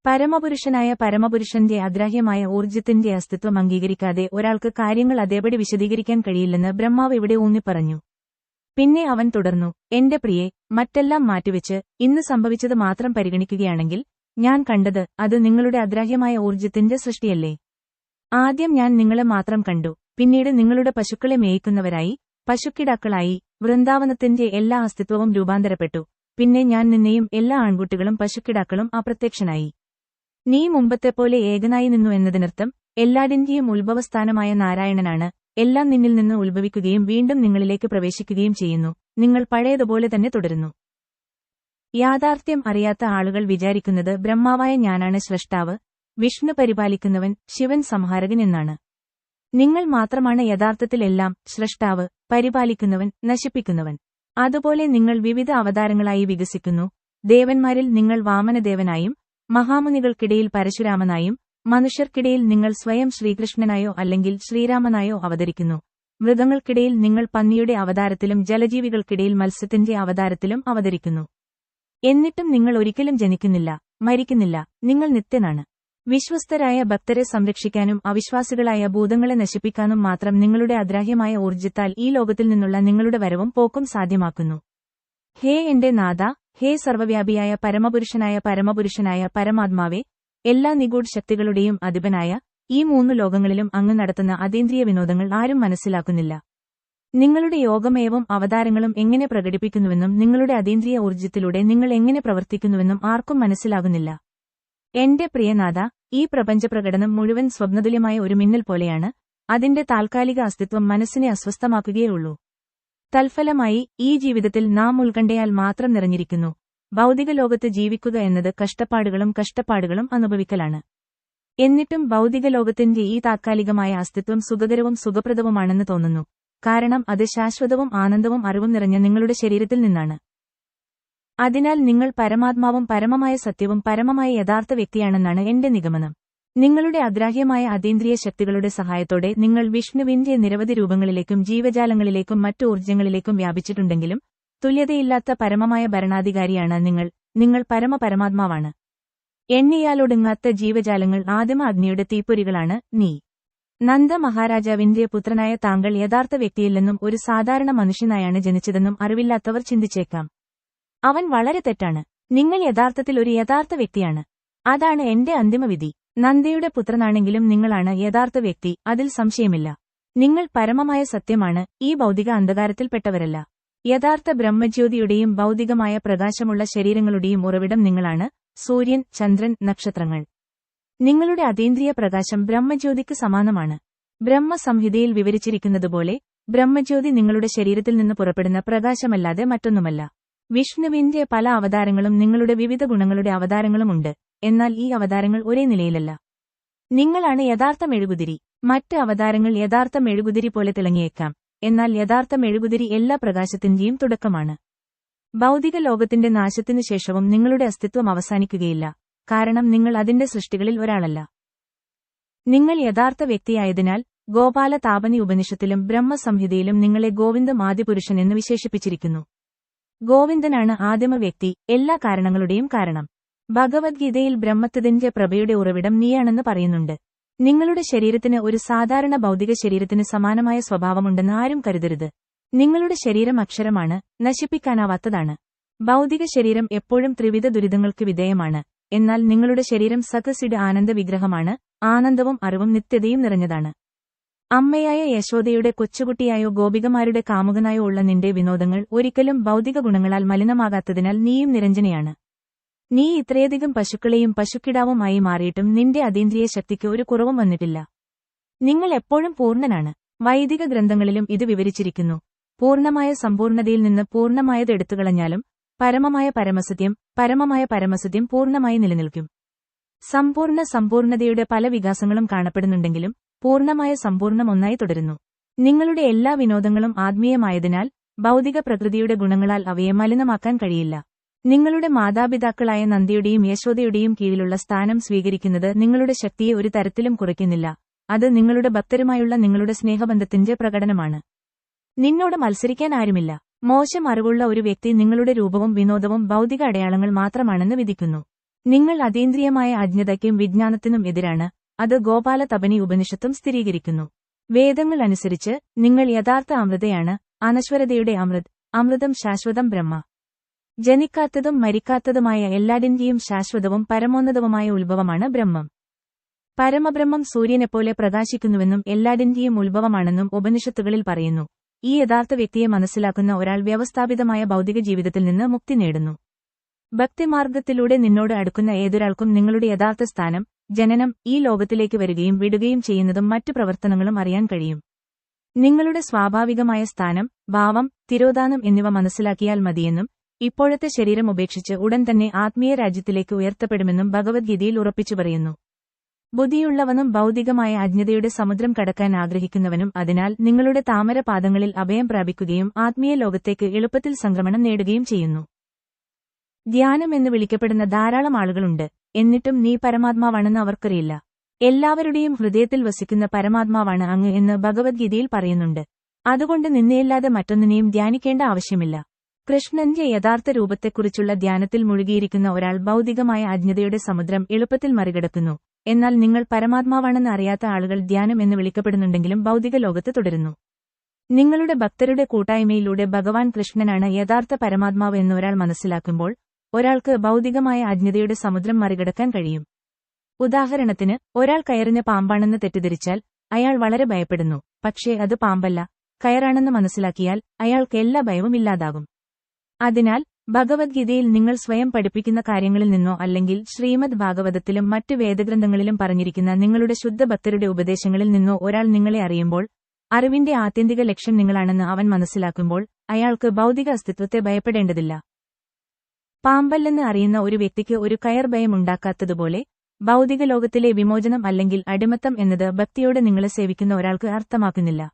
പരമപുരുഷനായ പരമപുരുഷന്റെ അഗ്രാഹ്യമായ ഊർജ്ജത്തിന്റെ അസ്തിത്വം അംഗീകരിക്കാതെ ഒരാൾക്ക് കാര്യങ്ങൾ അതേപടി വിശദീകരിക്കാൻ കഴിയില്ലെന്ന് ബ്രഹ്മാവ് ഇവിടെ ഊന്നിപ്പറഞ്ഞു. പിന്നെ അവൻ തുടർന്നു, എന്റെ പ്രിയേ, മറ്റെല്ലാം മാറ്റിവെച്ച് ഇന്ന് സംഭവിച്ചത് മാത്രം പരിഗണിക്കുകയാണെങ്കിൽ ഞാൻ കണ്ടത് അത് നിങ്ങളുടെ അഗ്രാഹ്യമായ ഊർജ്ജത്തിന്റെ സൃഷ്ടിയല്ലേ? ആദ്യം ഞാൻ നിങ്ങളെ മാത്രം കണ്ടു, പിന്നീട് നിങ്ങളുടെ പശുക്കളെ മേയ്ക്കുന്നവരായി, പശുക്കിടാക്കളായി വൃന്ദാവനത്തിന്റെ എല്ലാ അസ്തിത്വവും രൂപാന്തരപ്പെട്ടു. പിന്നെ ഞാൻ നിന്നെയും എല്ലാ ആൺകുട്ടികളും പശുക്കിടാക്കളും അപ്രത്യക്ഷനായി. നീ മുമ്പത്തെപ്പോലെ ഏകനായി നിന്നു എന്നതിനർത്ഥം എല്ലാറ്റിന്റെയും ഉത്ഭവസ്ഥാനമായ നാരായണനാണ്. എല്ലാം നിന്നിൽ നിന്ന് ഉത്ഭവിക്കുകയും വീണ്ടും നിങ്ങളിലേക്ക് പ്രവേശിക്കുകയും ചെയ്യുന്നു. നിങ്ങൾ പഴയതുപോലെ തന്നെ തുടരുന്നു. യാഥാർത്ഥ്യം അറിയാത്ത ആളുകൾ വിചാരിക്കുന്നത് ബ്രഹ്മാവായ ഞാനാണ് സ്രഷ്ടാവ്, വിഷ്ണു പരിപാലിക്കുന്നവൻ, ശിവൻ സംഹാരകൻ എന്നാണ്. നിങ്ങൾ മാത്രമാണ് യഥാർത്ഥത്തിൽ എല്ലാം സ്രഷ്ടാവ്, പരിപാലിക്കുന്നവൻ, നശിപ്പിക്കുന്നവൻ. അതുപോലെ നിങ്ങൾ വിവിധ അവതാരങ്ങളായി വികസിക്കുന്നു. ദേവന്മാരിൽ നിങ്ങൾ വാമനദേവനായും, മഹാമുനികൾക്കിടയിൽ പരശുരാമനായും, മനുഷ്യർക്കിടയിൽ നിങ്ങൾ സ്വയം ശ്രീകൃഷ്ണനായോ അല്ലെങ്കിൽ ശ്രീരാമനായോ അവതരിക്കുന്നു. മൃഗങ്ങൾക്കിടയിൽ നിങ്ങൾ പന്നിയുടെ അവതാരത്തിലും ജലജീവികൾക്കിടയിൽ മത്സ്യത്തിന്റെ അവതാരത്തിലും അവതരിക്കുന്നു. എന്നിട്ടും നിങ്ങൾ ഒരിക്കലും ജനിക്കുന്നില്ല, മരിക്കുന്നില്ല, നിങ്ങൾ നിത്യനാണ്. വിശ്വസ്തരായ ഭക്തരെ സംരക്ഷിക്കാനും അവിശ്വാസികളായ ഭൂതങ്ങളെ നശിപ്പിക്കാനും മാത്രം നിങ്ങളുടെ അഗ്രാഹ്യമായ ഊർജ്ജത്താൽ ഈ ലോകത്തിൽ നിന്നുള്ള നിങ്ങളുടെ വരവും പോക്കും സാധ്യമാക്കുന്നു. ഹേ എന്റെ നാഥ, ഹേ സർവ്വവ്യാപിയായ പരമപുരുഷനായ പരമാത്മാവേ, എല്ലാ നിഗൂഢ ശക്തികളുടെയും അധിപനായ ഈ 3 ലോകങ്ങളിലും അങ്ങ് നടത്തുന്ന അതീന്ദ്രിയ വിനോദങ്ങൾ ആരും മനസ്സിലാക്കുന്നില്ല. നിങ്ങളുടെ യോഗമേവും അവതാരങ്ങളും എങ്ങനെ പ്രകടിപ്പിക്കുന്നുവെന്നും നിങ്ങളുടെ അതീന്ദ്രിയ ഊർജ്ജത്തിലൂടെ നിങ്ങൾ എങ്ങനെ പ്രവർത്തിക്കുന്നുവെന്നും ആർക്കും മനസ്സിലാകുന്നില്ല. എന്റെ പ്രിയനാഥ, ഈ പ്രപഞ്ചപ്രകടനം മുഴുവൻ സ്വപ്നതുല്യമായ ഒരു മിന്നൽ പോലെയാണ്. അതിന്റെ താൽക്കാലിക അസ്തിത്വം മനസ്സിനെ അസ്വസ്ഥമാക്കുകയുള്ളൂ. തൽഫലമായി ഈ ജീവിതത്തിൽ നാം ഉത്കണ്ഠയാൽ മാത്രം നിറഞ്ഞിരിക്കുന്നു. ഭൗതിക ലോകത്ത് ജീവിക്കുക എന്നത് കഷ്ടപ്പാടുകളും അനുഭവിക്കലാണ്. എന്നിട്ടും ഭൗതിക ലോകത്തിന്റെ ഈ താത്കാലികമായ അസ്തിത്വം സുഖകരവും സുഖപ്രദവുമാണെന്ന് തോന്നുന്നു. കാരണം അത് ശാശ്വതവും ആനന്ദവും അറിവും നിറഞ്ഞ നിങ്ങളുടെ ശരീരത്തിൽ നിന്നാണ്. അതിനാൽ നിങ്ങൾ പരമാത്മാവും പരമമായ സത്യവും പരമമായ യഥാർത്ഥ വ്യക്തിയാണെന്നാണ് എന്റെ നിഗമനം. നിങ്ങളുടെ അഗ്രാഹ്യമായ അതീന്ദ്രിയ ശക്തികളുടെ സഹായത്തോടെ നിങ്ങൾ വിഷ്ണുവിന്റെ നിരവധി രൂപങ്ങളിലേക്കും ജീവജാലങ്ങളിലേക്കും മറ്റു ഊർജ്ജങ്ങളിലേക്കും വ്യാപിച്ചിട്ടുണ്ടെങ്കിലും തുല്യതയില്ലാത്ത പരമമായ ഭരണാധികാരിയാണ് നിങ്ങൾ പരമാത്മാവാണ്. എണ്ണിയാലൊടുങ്ങാത്ത ജീവജാലങ്ങൾ ആദിമ അഗ്നിയുടെ തീപ്പൊരികളാണ് നീ. നന്ദ മഹാരാജാവിന്റെ പുത്രനായ താങ്കൾ യഥാർത്ഥ വ്യക്തിയില്ലെന്നും ഒരു സാധാരണ മനുഷ്യനായാണ് ജനിച്ചതെന്നും അറിവില്ലാത്തവർ ചിന്തിച്ചേക്കാം. അവൻ വളരെ തെറ്റാണ്. നിങ്ങൾ യഥാർത്ഥത്തിൽ ഒരു യഥാർത്ഥ വ്യക്തിയാണ്. അതാണ് എന്റെ അന്തിമവിധി. നന്ദയുടെ പുത്രനാണെങ്കിലും നിങ്ങളാണ് യഥാർത്ഥ വ്യക്തി, അതിൽ സംശയമില്ല. നിങ്ങൾ പരമമായ സത്യമാണ്, ഈ ഭൗതിക അന്ധകാരത്തിൽപ്പെട്ടവരല്ല. യഥാർത്ഥ ബ്രഹ്മജ്യോതിയുടെയും ഭൗതികമായ പ്രകാശമുള്ള ശരീരങ്ങളുടെയും ഉറവിടം നിങ്ങളാണ്. സൂര്യൻ, ചന്ദ്രൻ, നക്ഷത്രങ്ങൾ. നിങ്ങളുടെ അതീന്ദ്രിയ പ്രകാശം ബ്രഹ്മജ്യോതിക്ക് സമാനമാണ്. ബ്രഹ്മസംഹിതയിൽ വിവരിച്ചിരിക്കുന്നതുപോലെ ബ്രഹ്മജ്യോതി നിങ്ങളുടെ ശരീരത്തിൽ നിന്ന് പുറപ്പെടുന്ന പ്രകാശമല്ലാതെ മറ്റൊന്നുമല്ല. വിഷ്ണുവിന്റെ പല അവതാരങ്ങളും നിങ്ങളുടെ വിവിധ ഗുണങ്ങളുടെ അവതാരങ്ങളുമുണ്ട്. എന്നാൽ ഈ അവതാരങ്ങൾ ഒരേ നിലയിലല്ല. നിങ്ങളാണ് യഥാർത്ഥ മെഴുകുതിരി. മറ്റ് അവതാരങ്ങൾ യഥാർത്ഥ മെഴുകുതിരി പോലെ തിളങ്ങിയേക്കാം. എന്നാൽ യഥാർത്ഥ മെഴുകുതിരി എല്ലാ പ്രകാശത്തിന്റെയും തുടക്കമാണ്. ഭൗതിക ലോകത്തിന്റെ നാശത്തിനു ശേഷവും നിങ്ങളുടെ അസ്തിത്വം അവസാനിക്കുകയില്ല. കാരണം നിങ്ങൾ അതിന്റെ സൃഷ്ടികളിൽ ഒരാളല്ല. നിങ്ങൾ യഥാർത്ഥ വ്യക്തിയായതിനാൽ ഗോപാല താപനി ഉപനിഷത്തിലും ബ്രഹ്മസംഹിതയിലും നിങ്ങളെ ഗോവിന്ദം ആദിപുരുഷൻ എന്ന് വിശേഷിപ്പിച്ചിരിക്കുന്നു. ഗോവിന്ദനാണ് ആദിമ വ്യക്തി, എല്ലാ കാരണങ്ങളുടെയും കാരണം. ഭഗവദ്ഗീതയിൽ ബ്രഹ്മത്തിന്റെ പ്രഭയുടെ ഉറവിടം നീയാണെന്ന് പറയുന്നുണ്ട്. നിങ്ങളുടെ ശരീരത്തിന് ഒരു സാധാരണ ഭൗതിക ശരീരത്തിന് സമാനമായ സ്വഭാവമുണ്ടെന്ന് ആരും കരുതരുത്. നിങ്ങളുടെ ശരീരം അക്ഷരമാണ്, നശിപ്പിക്കാനാവാത്തതാണ്. ഭൗതിക ശരീരം എപ്പോഴും ത്രിവിധ ദുരിതങ്ങൾക്ക് വിധേയമാണ്. എന്നാൽ നിങ്ങളുടെ ശരീരം സകസിഡ് ആനന്ദ വിഗ്രഹമാണ്. ആനന്ദവും അറിവും നിത്യതയും നിറഞ്ഞതാണ്. അമ്മയായ യശോദയുടെ കൊച്ചുകുട്ടിയായോ ഗോപികമാരുടെ കാമുകനായോ ഉള്ള നിന്റെ വിനോദങ്ങൾ ഒരിക്കലും ഭൗതിക ഗുണങ്ങളാൽ മലിനമാകാത്തതിനാൽ നീയും നിരഞ്ജനയാണ്. നീ ഇത്രയധികം പശുക്കളെയും പശുക്കിടാവും ആയി മാറിയിട്ടും നിന്റെ അതീന്ദ്രിയ ശക്തിക്ക് ഒരു കുറവും വന്നിട്ടില്ല. നിങ്ങൾ എപ്പോഴും പൂർണ്ണനാണ്. വൈദിക ഗ്രന്ഥങ്ങളിലും ഇത് വിവരിച്ചിരിക്കുന്നു. പൂർണ്ണമായ സമ്പൂർണ്ണതയിൽ നിന്ന് പൂർണ്ണമായത് എടുത്തുകളഞ്ഞാലും പരമമായ പരമസത്യം പൂർണ്ണമായി നിലനിൽക്കും. സമ്പൂർണ്ണതയുടെ പല വികാസങ്ങളും കാണപ്പെടുന്നുണ്ടെങ്കിലും പൂർണ്ണമായ സമ്പൂർണ്ണം ഒന്നായി തുടരുന്നു. നിങ്ങളുടെ എല്ലാ വിനോദങ്ങളും ആത്മീയമായതിനാൽ ഭൗതിക പ്രകൃതിയുടെ ഗുണങ്ങളാൽ അവയെ മലിനമാക്കാൻ കഴിയില്ല. നിങ്ങളുടെ മാതാപിതാക്കളായ നന്ദിയുടെയും യശോദയുടെയും കീഴിലുള്ള സ്ഥാനം സ്വീകരിക്കുന്നത് നിങ്ങളുടെ ശക്തിയെ ഒരു തരത്തിലും കുറയ്ക്കുന്നില്ല. അത് നിങ്ങളുടെ ഭക്തരുമായുള്ള നിങ്ങളുടെ സ്നേഹബന്ധത്തിന്റെ പ്രകടനമാണ്. നിന്നോട് മത്സരിക്കാൻ ആരുമില്ല. മോശം അറിവുള്ള ഒരു വ്യക്തി നിങ്ങളുടെ രൂപവും വിനോദവും ഭൗതിക അടയാളങ്ങൾ മാത്രമാണെന്ന് വിധിക്കുന്നു. നിങ്ങൾ അതീന്ദ്രിയമായ അജ്ഞതയ്ക്കും വിജ്ഞാനത്തിനും എതിരാണ്. അത് ഗോപാല തപനി ഉപനിഷത്തും സ്ഥിരീകരിക്കുന്നു. വേദങ്ങൾ അനുസരിച്ച് നിങ്ങൾ യഥാർത്ഥ അമൃതയാണ്, അനശ്വരതയുടെ അമൃത്. അമൃതം ശാശ്വതം ബ്രഹ്മ. ജനിക്കാത്തതും മരിക്കാത്തതുമായ എല്ലാറ്റിന്റെയും ശാശ്വതവും പരമോന്നതവുമായ ഉത്ഭവമാണ് ബ്രഹ്മം. പരമബ്രഹ്മം സൂര്യനെപ്പോലെ പ്രകാശിക്കുന്നുവെന്നും എല്ലാറ്റിന്റെയും ഉത്ഭവമാണെന്നും ഉപനിഷത്തുകളിൽ പറയുന്നു. ഈ യഥാർത്ഥ വ്യക്തിയെ മനസ്സിലാക്കുന്ന ഒരാൾ വ്യവസ്ഥാപിതമായ ഭൗതിക ജീവിതത്തിൽ നിന്ന് മുക്തി നേടുന്നു. ഭക്തിമാർഗത്തിലൂടെ നിന്നോട് അടുക്കുന്ന ഏതൊരാൾക്കും നിങ്ങളുടെ യഥാർത്ഥ സ്ഥാനം, ജനനം, ഈ ലോകത്തിലേക്ക് വരികയും വിടുകയും ചെയ്യുന്നതും മറ്റു പ്രവർത്തനങ്ങളും അറിയാൻ കഴിയും. നിങ്ങളുടെ സ്വാഭാവികമായ സ്ഥാനം, ഭാവം, തിരോധാനം എന്നിവ മനസ്സിലാക്കിയാൽ മതിയെന്നും ഇപ്പോഴത്തെ ശരീരം ഉപേക്ഷിച്ച് ഉടൻ തന്നെ ആത്മീയ രാജ്യത്തിലേക്ക് ഉയർത്തപ്പെടുമെന്നും ഭഗവദ്ഗീതയിൽ ഉറപ്പിച്ചു പറയുന്നു. ബുദ്ധിയുള്ളവനും ഭൗതികമായ അജ്ഞതയുടെ സമുദ്രം കടക്കാൻ ആഗ്രഹിക്കുന്നവനും അതിനാൽ നിങ്ങളുടെ താമരപാദങ്ങളിൽ അഭയം പ്രാപിക്കുകയും ആത്മീയ ലോകത്തേക്ക് എളുപ്പത്തിൽ സംക്രമണം നേടുകയും ചെയ്യുന്നു. ധ്യാനം എന്ന് വിളിക്കപ്പെടുന്ന ധാരാളം ആളുകളുണ്ട്. എന്നിട്ടും നീ പരമാത്മാവാണെന്ന് അവർക്കറിയില്ല. എല്ലാവരുടെയും ഹൃദയത്തിൽ വസിക്കുന്ന പരമാത്മാവാണ് അങ്ങ് എന്ന് ഭഗവദ്ഗീതയിൽ പറയുന്നുണ്ട്. അതുകൊണ്ട് നിന്നെയല്ലാതെ മറ്റൊന്നിനെയും ധ്യാനിക്കേണ്ട ആവശ്യമില്ല. കൃഷ്ണന്റെ യഥാർത്ഥ രൂപത്തെക്കുറിച്ചുള്ള ധ്യാനത്തിൽ മുഴുകിയിരിക്കുന്ന ഒരാൾ ഭൗതികമായ അജ്ഞതയുടെ സമുദ്രം എളുപ്പത്തിൽ മറികടക്കുന്നു. എന്നാൽ നിങ്ങൾ പരമാത്മാവാണെന്ന് അറിയാത്ത ആളുകൾ ധ്യാനം എന്ന് വിളിക്കപ്പെടുന്നുണ്ടെങ്കിലും ഭൗതിക ലോകത്ത് തുടരുന്നു. നിങ്ങളുടെ ഭക്തരുടെ കൂട്ടായ്മയിലൂടെ ഭഗവാൻ കൃഷ്ണനാണ് യഥാർത്ഥ പരമാത്മാവ് എന്ന് ഒരാൾ മനസ്സിലാക്കുമ്പോൾ ഒരാൾക്ക് ഭൗതികമായ അജ്ഞതയുടെ സമുദ്രം മറികടക്കാൻ കഴിയും. ഉദാഹരണത്തിന്, ഒരാൾ കയറിന് പാമ്പാണെന്ന് തെറ്റിദ്ധരിച്ചാൽ അയാൾ വളരെ ഭയപ്പെടുന്നു. പക്ഷേ അത് പാമ്പല്ല, കയറാണെന്ന് മനസ്സിലാക്കിയാൽ അയാൾക്ക് എല്ലാ ഭയവും ഇല്ലാതാകും. അതിനാൽ ഭഗവദ്ഗീതയിൽ നിങ്ങൾ സ്വയം പഠിപ്പിക്കുന്ന കാര്യങ്ങളിൽ നിന്നോ അല്ലെങ്കിൽ ശ്രീമദ് ഭാഗവതത്തിലും മറ്റ് വേദഗ്രന്ഥങ്ങളിലും പറഞ്ഞിരിക്കുന്ന നിങ്ങളുടെ ശുദ്ധഭക്തരുടെ ഉപദേശങ്ങളിൽ നിന്നോ ഒരാൾ നിങ്ങളെ അറിയുമ്പോൾ, അറിവിന്റെ ആത്യന്തിക ലക്ഷ്യം നിങ്ങളാണെന്ന് അവൻ മനസ്സിലാക്കുമ്പോൾ അയാൾക്ക് ഭൗതിക അസ്തിത്വത്തെ ഭയപ്പെടേണ്ടതില്ല. പാമ്പല്ലെന്ന് അറിയുന്ന ഒരു വ്യക്തിക്ക് ഒരു കയർ ഭയം ഉണ്ടാക്കാത്തതുപോലെ ഭൗതിക ലോകത്തിലെ വിമോചനം അല്ലെങ്കിൽ അടിമത്തം എന്നത് ഭക്തിയോടെ നിങ്ങളെ സേവിക്കുന്ന ഒരാൾക്ക് അർത്ഥമാക്കുന്നില്ല.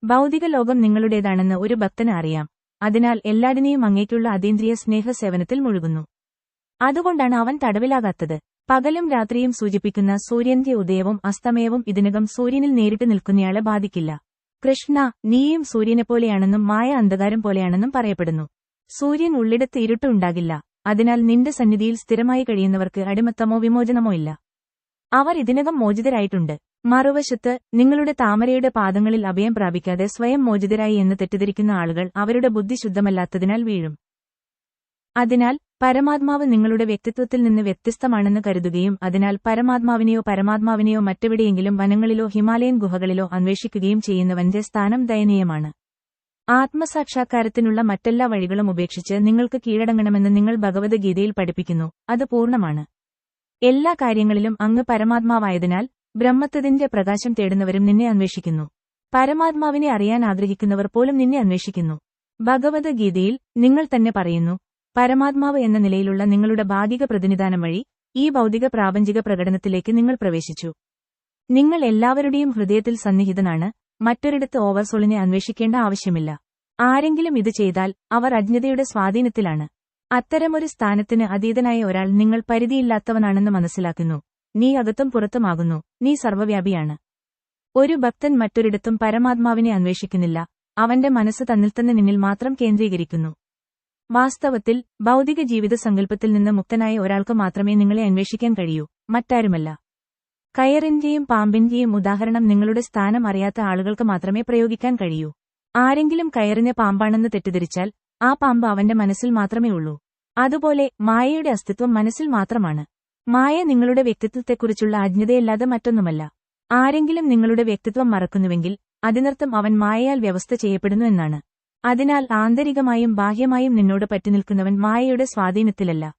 ഭൗതിക ലോകം നിങ്ങളുടേതാണെന്ന് ഒരു ഭക്തന് അറിയാം. അതിനാൽ എല്ലാറ്റിനെയും അങ്ങേക്കുള്ള അതീന്ദ്രിയ സ്നേഹസേവനത്തിൽ മുഴുകുന്നു. അതുകൊണ്ടാണ് അവൻ തടവിലാകാത്തത്. പകലും രാത്രിയും സൂചിപ്പിക്കുന്ന സൂര്യന്റെ ഉദയവും അസ്തമയവും ഇതിനകം സൂര്യനിൽ നേരിട്ട് നിൽക്കുന്നയാളെ ബാധിക്കില്ല. കൃഷ്ണ, നീയും സൂര്യനെപ്പോലെയാണെന്നും മായ അന്ധകാരം പോലെയാണെന്നും പറയപ്പെടുന്നു. സൂര്യൻ ഉള്ളിടത്ത് ഇരുട്ട് ഉണ്ടാകില്ല. അതിനാൽ നിന്റെ സന്നിധിയിൽ സ്ഥിരമായി കഴിയുന്നവർക്ക് അടിമത്തമോ വിമോചനമോ ഇല്ല. അവർ ഇതിനകം മോചിതരായിട്ടുണ്ട്. മറുവശത്ത്, നിങ്ങളുടെ താമരയുടെ പാദങ്ങളിൽ അഭയം പ്രാപിക്കാതെ സ്വയം മോചിതരായി എന്ന് തെറ്റിദ്ധരിക്കുന്ന ആളുകൾ അവരുടെ ബുദ്ധി ശുദ്ധമല്ലാത്തതിനാൽ വീഴും. അതിനാൽ പരമാത്മാവ് നിങ്ങളുടെ വ്യക്തിത്വത്തിൽ നിന്ന് വ്യത്യസ്തമാണെന്ന് കരുതുകയും അതിനാൽ പരമാത്മാവിനെയോ മറ്റെവിടെയെങ്കിലും വനങ്ങളിലോ ഹിമാലയൻ ഗുഹകളിലോ അന്വേഷിക്കുകയും ചെയ്യുന്നവന്റെ സ്ഥാനം ദയനീയമാണ്. ആത്മസാക്ഷാത്കാരത്തിനുള്ള മറ്റെല്ലാ വഴികളും ഉപേക്ഷിച്ച് നിങ്ങൾക്ക് കീഴടങ്ങണമെന്ന് നിങ്ങൾ ഭഗവദ്ഗീതയിൽ പഠിപ്പിക്കുന്നു. അത് പൂർണ്ണമാണ്. എല്ലാ കാര്യങ്ങളിലും അങ്ങ് പരമാത്മാവായതിനാൽ ബ്രഹ്മത്വത്തിന്റെ പ്രകാശം തേടുന്നവരും നിന്നെ അന്വേഷിക്കുന്നു. പരമാത്മാവിനെ അറിയാൻ ആഗ്രഹിക്കുന്നവർ പോലും നിന്നെ അന്വേഷിക്കുന്നു. ഭഗവദ്ഗീതയിൽ നിങ്ങൾ തന്നെ പറയുന്നു, പരമാത്മാവ് എന്ന നിലയിലുള്ള നിങ്ങളുടെ ഭാഗിക പ്രതിനിധാനം വഴി ഈ ഭൗതിക പ്രാപഞ്ചിക പ്രകടനത്തിലേക്ക് നിങ്ങൾ പ്രവേശിച്ചു. നിങ്ങൾ എല്ലാവരുടെയും ഹൃദയത്തിൽ സന്നിഹിതനാണ്. മറ്റൊരിടത്ത് ഓവർസോളിനെ അന്വേഷിക്കേണ്ട ആവശ്യമില്ല. ആരെങ്കിലും ഇത് ചെയ്താൽ അവർ അജ്ഞതയുടെ സ്വാധീനത്തിലാണ്. അത്തരമൊരു സ്ഥാനത്തിന് അതീതനായ ഒരാൾ നിങ്ങൾ പരിധിയില്ലാത്തവനാണെന്ന് മനസ്സിലാക്കുന്നു. നീ അകത്തും പുറത്തുമാകുന്നു. നീ സർവ്വവ്യാപിയാണ്. ഒരു ഭക്തൻ മറ്റൊരിടത്തും പരമാത്മാവിനെ അന്വേഷിക്കുന്നില്ല. അവന്റെ മനസ്സ് തന്നിൽത്തന്നെ നിന്നിൽ മാത്രം കേന്ദ്രീകരിക്കുന്നു. വാസ്തവത്തിൽ ഭൗതിക ജീവിത സങ്കല്പത്തിൽ നിന്ന് മുക്തനായ ഒരാൾക്ക് മാത്രമേ നിങ്ങളെ അന്വേഷിക്കാൻ കഴിയൂ, മറ്റാരുമല്ല. കയറിന്റെയും പാമ്പിന്റെയും ഉദാഹരണം നിങ്ങളുടെ സ്ഥാനം അറിയാത്ത ആളുകൾക്ക് മാത്രമേ പ്രയോഗിക്കാൻ കഴിയൂ. ആരെങ്കിലും കയറിനെ പാമ്പാണെന്ന് തെറ്റിദ്ധരിച്ചാൽ ആ പാമ്പ് അവന്റെ മനസ്സിൽ മാത്രമേ ഉള്ളൂ. അതുപോലെ മായയുടെ അസ്തിത്വം മനസ്സിൽ മാത്രമാണ്. മായ നിങ്ങളുടെ വ്യക്തിത്വത്തെക്കുറിച്ചുള്ള അജ്ഞതയല്ലാതെ മറ്റൊന്നുമല്ല. ആരെങ്കിലും നിങ്ങളുടെ വ്യക്തിത്വം മറക്കുന്നുവെങ്കിൽ അതിനർത്ഥം അവൻ മായയാൽ വ്യവസ്ഥ ചെയ്യപ്പെടുന്നു എന്നാണ്. അതിനാൽ ആന്തരികമായും ബാഹ്യമായും നിന്നോട് പറ്റിനിൽക്കുന്നവൻ മായയുടെ സ്വാധീനത്തിലല്ല.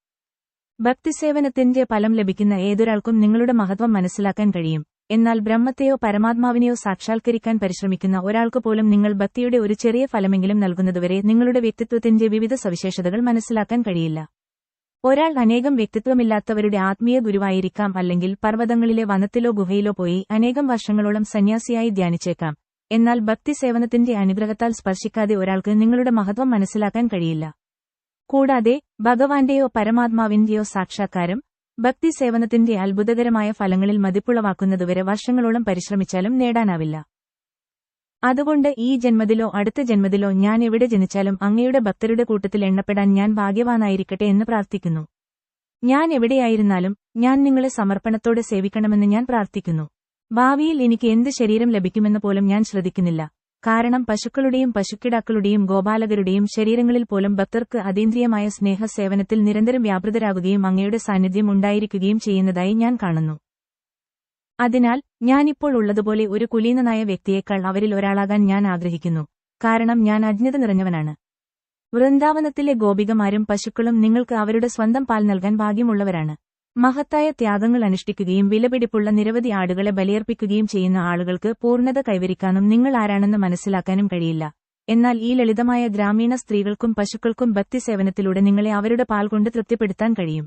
ഭക്തിസേവനത്തിന്റെ ഫലം ലഭിക്കുന്ന ഏതൊരാൾക്കും നിങ്ങളുടെ മഹത്വം മനസ്സിലാക്കാൻ കഴിയും. എന്നാൽ ബ്രഹ്മത്തെയോ പരമാത്മാവിനെയോ സാക്ഷാത്കരിക്കാൻ പരിശ്രമിക്കുന്ന ഒരാൾക്ക് പോലും നിങ്ങൾ ഭക്തിയുടെ ഒരു ചെറിയ ഫലമെങ്കിലും നൽകുന്നതുവരെ നിങ്ങളുടെ വ്യക്തിത്വത്തിന്റെ വിവിധ സവിശേഷതകൾ മനസ്സിലാക്കാൻ കഴിയില്ല. ഒരാൾ അനേകം വ്യക്തിത്വമില്ലാത്തവരുടെ ആത്മീയ ഗുരുവായിരിക്കാം, അല്ലെങ്കിൽ പർവ്വതങ്ങളിലെ വനത്തിലോ ഗുഹയിലോ പോയി അനേകം വർഷങ്ങളോളം സന്യാസിയായി ധ്യാനിച്ചേക്കാം. എന്നാൽ ഭക്തിസേവനത്തിന്റെ അനുഗ്രഹത്താൽ സ്പർശിക്കാതെ ഒരാൾക്ക് നിങ്ങളുടെ മഹത്വം മനസ്സിലാക്കാൻ കഴിയില്ല. കൂടാതെ ഭഗവാന്റെയോ പരമാത്മാവിന്റെയോ സാക്ഷാത്കാരം ഭക്തി സേവനത്തിന്റെ അത്ഭുതകരമായ ഫലങ്ങളിൽ മതിപ്പുളവാക്കുന്നതുവരെ വർഷങ്ങളോളം പരിശ്രമിച്ചാലും നേടാനാവില്ല. അതുകൊണ്ട് ഈ ജന്മത്തിലോ അടുത്ത ജന്മത്തിലോ ഞാൻ എവിടെ ജനിച്ചാലും അങ്ങയുടെ ഭക്തരുടെ കൂട്ടത്തിൽ എണ്ണപ്പെടാൻ ഞാൻ ഭാഗ്യവാനായിരിക്കട്ടെ എന്ന് പ്രാർത്ഥിക്കുന്നു. ഞാൻ എവിടെയായിരുന്നാലും ഞാൻ നിങ്ങളെ സമർപ്പണത്തോടെ സേവിക്കണമെന്ന് ഞാൻ പ്രാർത്ഥിക്കുന്നു. ഭാവിയിൽ എനിക്ക് എന്ത് ശരീരം ലഭിക്കുമെന്ന് പോലും ഞാൻ ശ്രദ്ധിക്കുന്നില്ല. കാരണം പശുക്കളുടെയും പശുക്കിടാക്കളുടെയും ഗോപാലകരുടെയും ശരീരങ്ങളിൽ പോലും ഭക്തർക്ക് അതീന്ദ്രിയമായ സ്നേഹ സേവനത്തിൽ നിരന്തരം വ്യാപൃതരാകുകയും അങ്ങയുടെ സാന്നിധ്യം ഉണ്ടായിരിക്കുകയും ചെയ്യുന്നതായി ഞാൻ കാണുന്നു. അതിനാൽ ഞാനിപ്പോൾ ഉള്ളതുപോലെ ഒരു കുലീനനായ വ്യക്തിയേക്കാൾ അവരിൽ ഒരാളാകാൻ ഞാൻ ആഗ്രഹിക്കുന്നു. കാരണം ഞാൻ അജ്ഞത നിറഞ്ഞവനാണ്. വൃന്ദാവനത്തിലെ ഗോപികമാരും പശുക്കളും നിങ്ങൾക്ക് അവരുടെ സ്വന്തം പാൽ നൽകാൻ ഭാഗ്യമുള്ളവരാണ്. മഹത്തായ ത്യാഗങ്ങൾ അനുഷ്ഠിക്കുകയും വിലപിടിപ്പുള്ള നിരവധി ആടുകളെ ബലിയർപ്പിക്കുകയും ചെയ്യുന്ന ആളുകൾക്ക് പൂർണ്ണത കൈവരിക്കാനും നിങ്ങൾ ആരാണെന്ന് മനസ്സിലാക്കാനും കഴിയില്ല. എന്നാൽ ഈ ലളിതമായ ഗ്രാമീണ സ്ത്രീകൾക്കും പശുക്കൾക്കും ഭക്തിസേവനത്തിലൂടെ നിങ്ങളെ അവരുടെ പാൽ കൊണ്ട് തൃപ്തിപ്പെടുത്താൻ കഴിയും.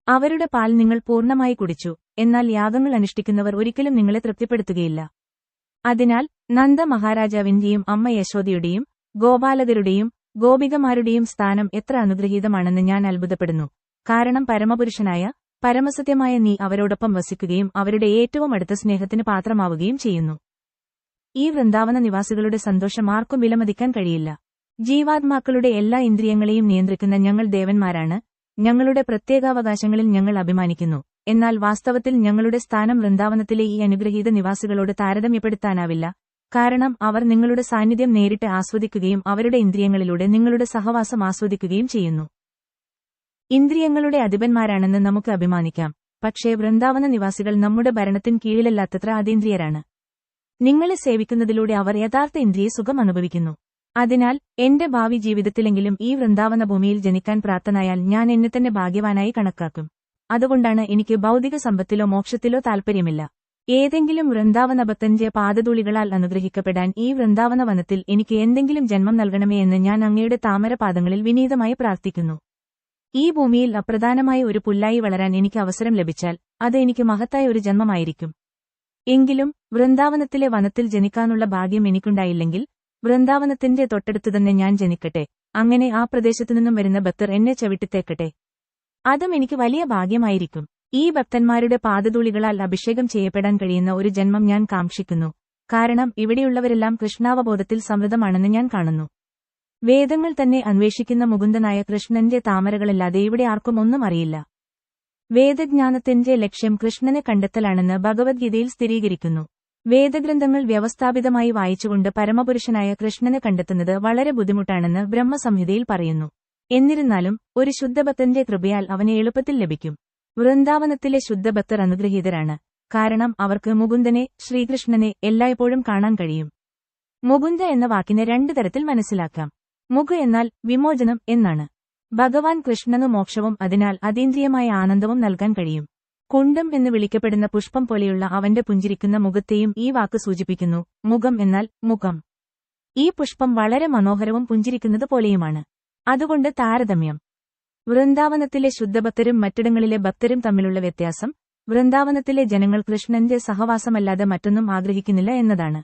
അവരുടെ പാൽ നിങ്ങൾ പൂർണ്ണമായി കുടിച്ചു. എന്നാൽ യാഗങ്ങൾ അനുഷ്ഠിക്കുന്നവർ ഒരിക്കലും നിങ്ങളെ തൃപ്തിപ്പെടുത്തുകയില്ല. അതിനാൽ നന്ദ മഹാരാജാവിന്റെയും അമ്മ യശോദയുടെയും ഗോപാലകരുടെയും ഗോപികമാരുടെയും സ്ഥാനം എത്ര അനുഗ്രഹീതമാണെന്ന് ഞാൻ അത്ഭുതപ്പെടുന്നു. കാരണം പരമപുരുഷനായ പരമസത്യമായ നീ അവരോടൊപ്പം വസിക്കുകയും അവരുടെ ഏറ്റവും അടുത്ത സ്നേഹത്തിന് പാത്രമാവുകയും ചെയ്യുന്നു. ഈ വൃന്ദാവന നിവാസികളുടെ സന്തോഷം ആർക്കും വിലമതിക്കാൻ കഴിയില്ല. ജീവാത്മാക്കളുടെ എല്ലാ ഇന്ദ്രിയങ്ങളെയും നിയന്ത്രിക്കുന്ന ഞങ്ങൾ ദേവന്മാരാണ്. ഞങ്ങളുടെ പ്രത്യേകാവകാശങ്ങളിൽ ഞങ്ങൾ അഭിമാനിക്കുന്നു. എന്നാൽ വാസ്തവത്തിൽ ഞങ്ങളുടെ സ്ഥാനം വൃന്ദാവനത്തിലെ ഈ അനുഗ്രഹീത നിവാസികളോട് താരതമ്യപ്പെടുത്താനാവില്ല. കാരണം അവർ നിങ്ങളുടെ സാന്നിധ്യം നേരിട്ട് ആസ്വദിക്കുകയും അവരുടെ ഇന്ദ്രിയങ്ങളിലൂടെ നിങ്ങളുടെ സഹവാസം ആസ്വദിക്കുകയും ചെയ്യുന്നു. ഇന്ദ്രിയങ്ങളുടെ അധിപന്മാരാണെന്ന് നമുക്ക് അഭിമാനിക്കാം. പക്ഷേ വൃന്ദാവന നിവാസികൾ നമ്മുടെ ഭരണത്തിന് കീഴിലല്ലാത്തത്ര അതീന്ദ്രിയരാണ്. നിങ്ങളെ സേവിക്കുന്നതിലൂടെ അവർ യഥാർത്ഥ ഇന്ദ്രിയ സുഖം അനുഭവിക്കുന്നു. അതിനാൽ എന്റെ ഭാവി ജീവിതത്തിലെങ്കിലും ഈ വൃന്ദാവന ഭൂമിയിൽ ജനിക്കാൻ പ്രാപ്തനായാൽ ഞാൻ എന്നെ തന്നെ ഭാഗ്യവാനായി കണക്കാക്കും. അതുകൊണ്ടാണ് എനിക്ക് ഭൗതിക സമ്പത്തിലോ മോക്ഷത്തിലോ താൽപ്പര്യമില്ല. ഏതെങ്കിലും വൃന്ദാവന ഭക്തന്റെ പാദധൂളികളാൽ അനുഗ്രഹിക്കപ്പെടാൻ ഈ വൃന്ദാവന വനത്തിൽ എനിക്ക് എന്തെങ്കിലും ജന്മം നൽകണമേ എന്ന് ഞാൻ അങ്ങയുടെ താമരപാദങ്ങളിൽ വിനീതമായി പ്രാർത്ഥിക്കുന്നു. ഈ ഭൂമിയിൽ അപ്രധാനമായ ഒരു പുല്ലായി വളരാൻ എനിക്ക് അവസരം ലഭിച്ചാൽ അത് എനിക്ക് മഹത്തായ ഒരു ജന്മമായിരിക്കും. എങ്കിലും വൃന്ദാവനത്തിലെ വനത്തിൽ ജനിക്കാനുള്ള ഭാഗ്യം എനിക്കുണ്ടായില്ലെങ്കിൽ വൃന്ദാവനത്തിന്റെ തൊട്ടടുത്തുതന്നെ ഞാൻ ജനിക്കട്ടെ. അങ്ങനെ ആ പ്രദേശത്തുനിന്നും വരുന്ന ഭക്തർ എന്നെ ചവിട്ടിത്തേക്കട്ടെ. അതും എനിക്ക് വലിയ ഭാഗ്യമായിരിക്കും. ഈ ഭക്തന്മാരുടെ പാദധൂളികളാൽ അഭിഷേകം ചെയ്യപ്പെടാൻ കഴിയുന്ന ഒരു ജന്മം ഞാൻ കാക്ഷിക്കുന്നു. കാരണം ഇവിടെയുള്ളവരെല്ലാം കൃഷ്ണാവബോധത്തിൽ സമൃദ്ധമാണെന്ന് ഞാൻ കാണുന്നു. വേദങ്ങൾ തന്നെ അന്വേഷിക്കുന്ന മുകുന്ദനായ കൃഷ്ണന്റെ താമരകളില്ലാതെ ഇവിടെ ആർക്കും ഒന്നും അറിയില്ല. വേദജ്ഞാനത്തിന്റെ ലക്ഷ്യം കൃഷ്ണനെ കണ്ടെത്തലാണെന്ന് ഭഗവത്ഗീതയിൽ സ്ഥിരീകരിക്കുന്നു. വേദഗ്രന്ഥങ്ങൾ വ്യവസ്ഥാപിതമായി വായിച്ചുകൊണ്ട് പരമപുരുഷനായ കൃഷ്ണനെ കണ്ടെത്തുന്നത് വളരെ ബുദ്ധിമുട്ടാണെന്ന് ബ്രഹ്മസംഹിതയിൽ പറയുന്നു. എന്നിരുന്നാലും ഒരു ശുദ്ധഭക്തന്റെ കൃപയാൽ അവനെ എളുപ്പത്തിൽ ലഭിക്കും. വൃന്ദാവനത്തിലെ ശുദ്ധഭക്തർ അനുഗ്രഹീതരാണ്. കാരണം അവർക്ക് മുകുന്ദനെ, ശ്രീകൃഷ്ണനെ എല്ലായ്പ്പോഴും കാണാൻ കഴിയും. മുകുന്ദ എന്ന വാക്കിനെ രണ്ടു തരത്തിൽ മനസ്സിലാക്കാം. മുക് എന്നാൽ വിമോചനം എന്നാണ്. ഭഗവാൻ കൃഷ്ണനു മോക്ഷവും അതിനാൽ അതീന്ദ്രിയമായ ആനന്ദവും നൽകാൻ കഴിയും. കുണ്ടം എന്ന് വിളിക്കപ്പെടുന്ന പുഷ്പം പോലെയുള്ള അവന്റെ പുഞ്ചിരിക്കുന്ന മുഖത്തെയും ഈ വാക്ക് സൂചിപ്പിക്കുന്നു. മുഖം എന്നാൽ മുഖം. ഈ പുഷ്പം വളരെ മനോഹരവും പുഞ്ചിരിക്കുന്നത് പോലെയുമാണ്. അതുകൊണ്ട് താരതമ്യം. വൃന്ദാവനത്തിലെ ശുദ്ധഭക്തരും മറ്റിടങ്ങളിലെ ഭക്തരും തമ്മിലുള്ള വ്യത്യാസം വൃന്ദാവനത്തിലെ ജനങ്ങൾ കൃഷ്ണന്റെ സഹവാസമല്ലാതെ മറ്റൊന്നും ആഗ്രഹിക്കുന്നില്ല എന്നതാണ്.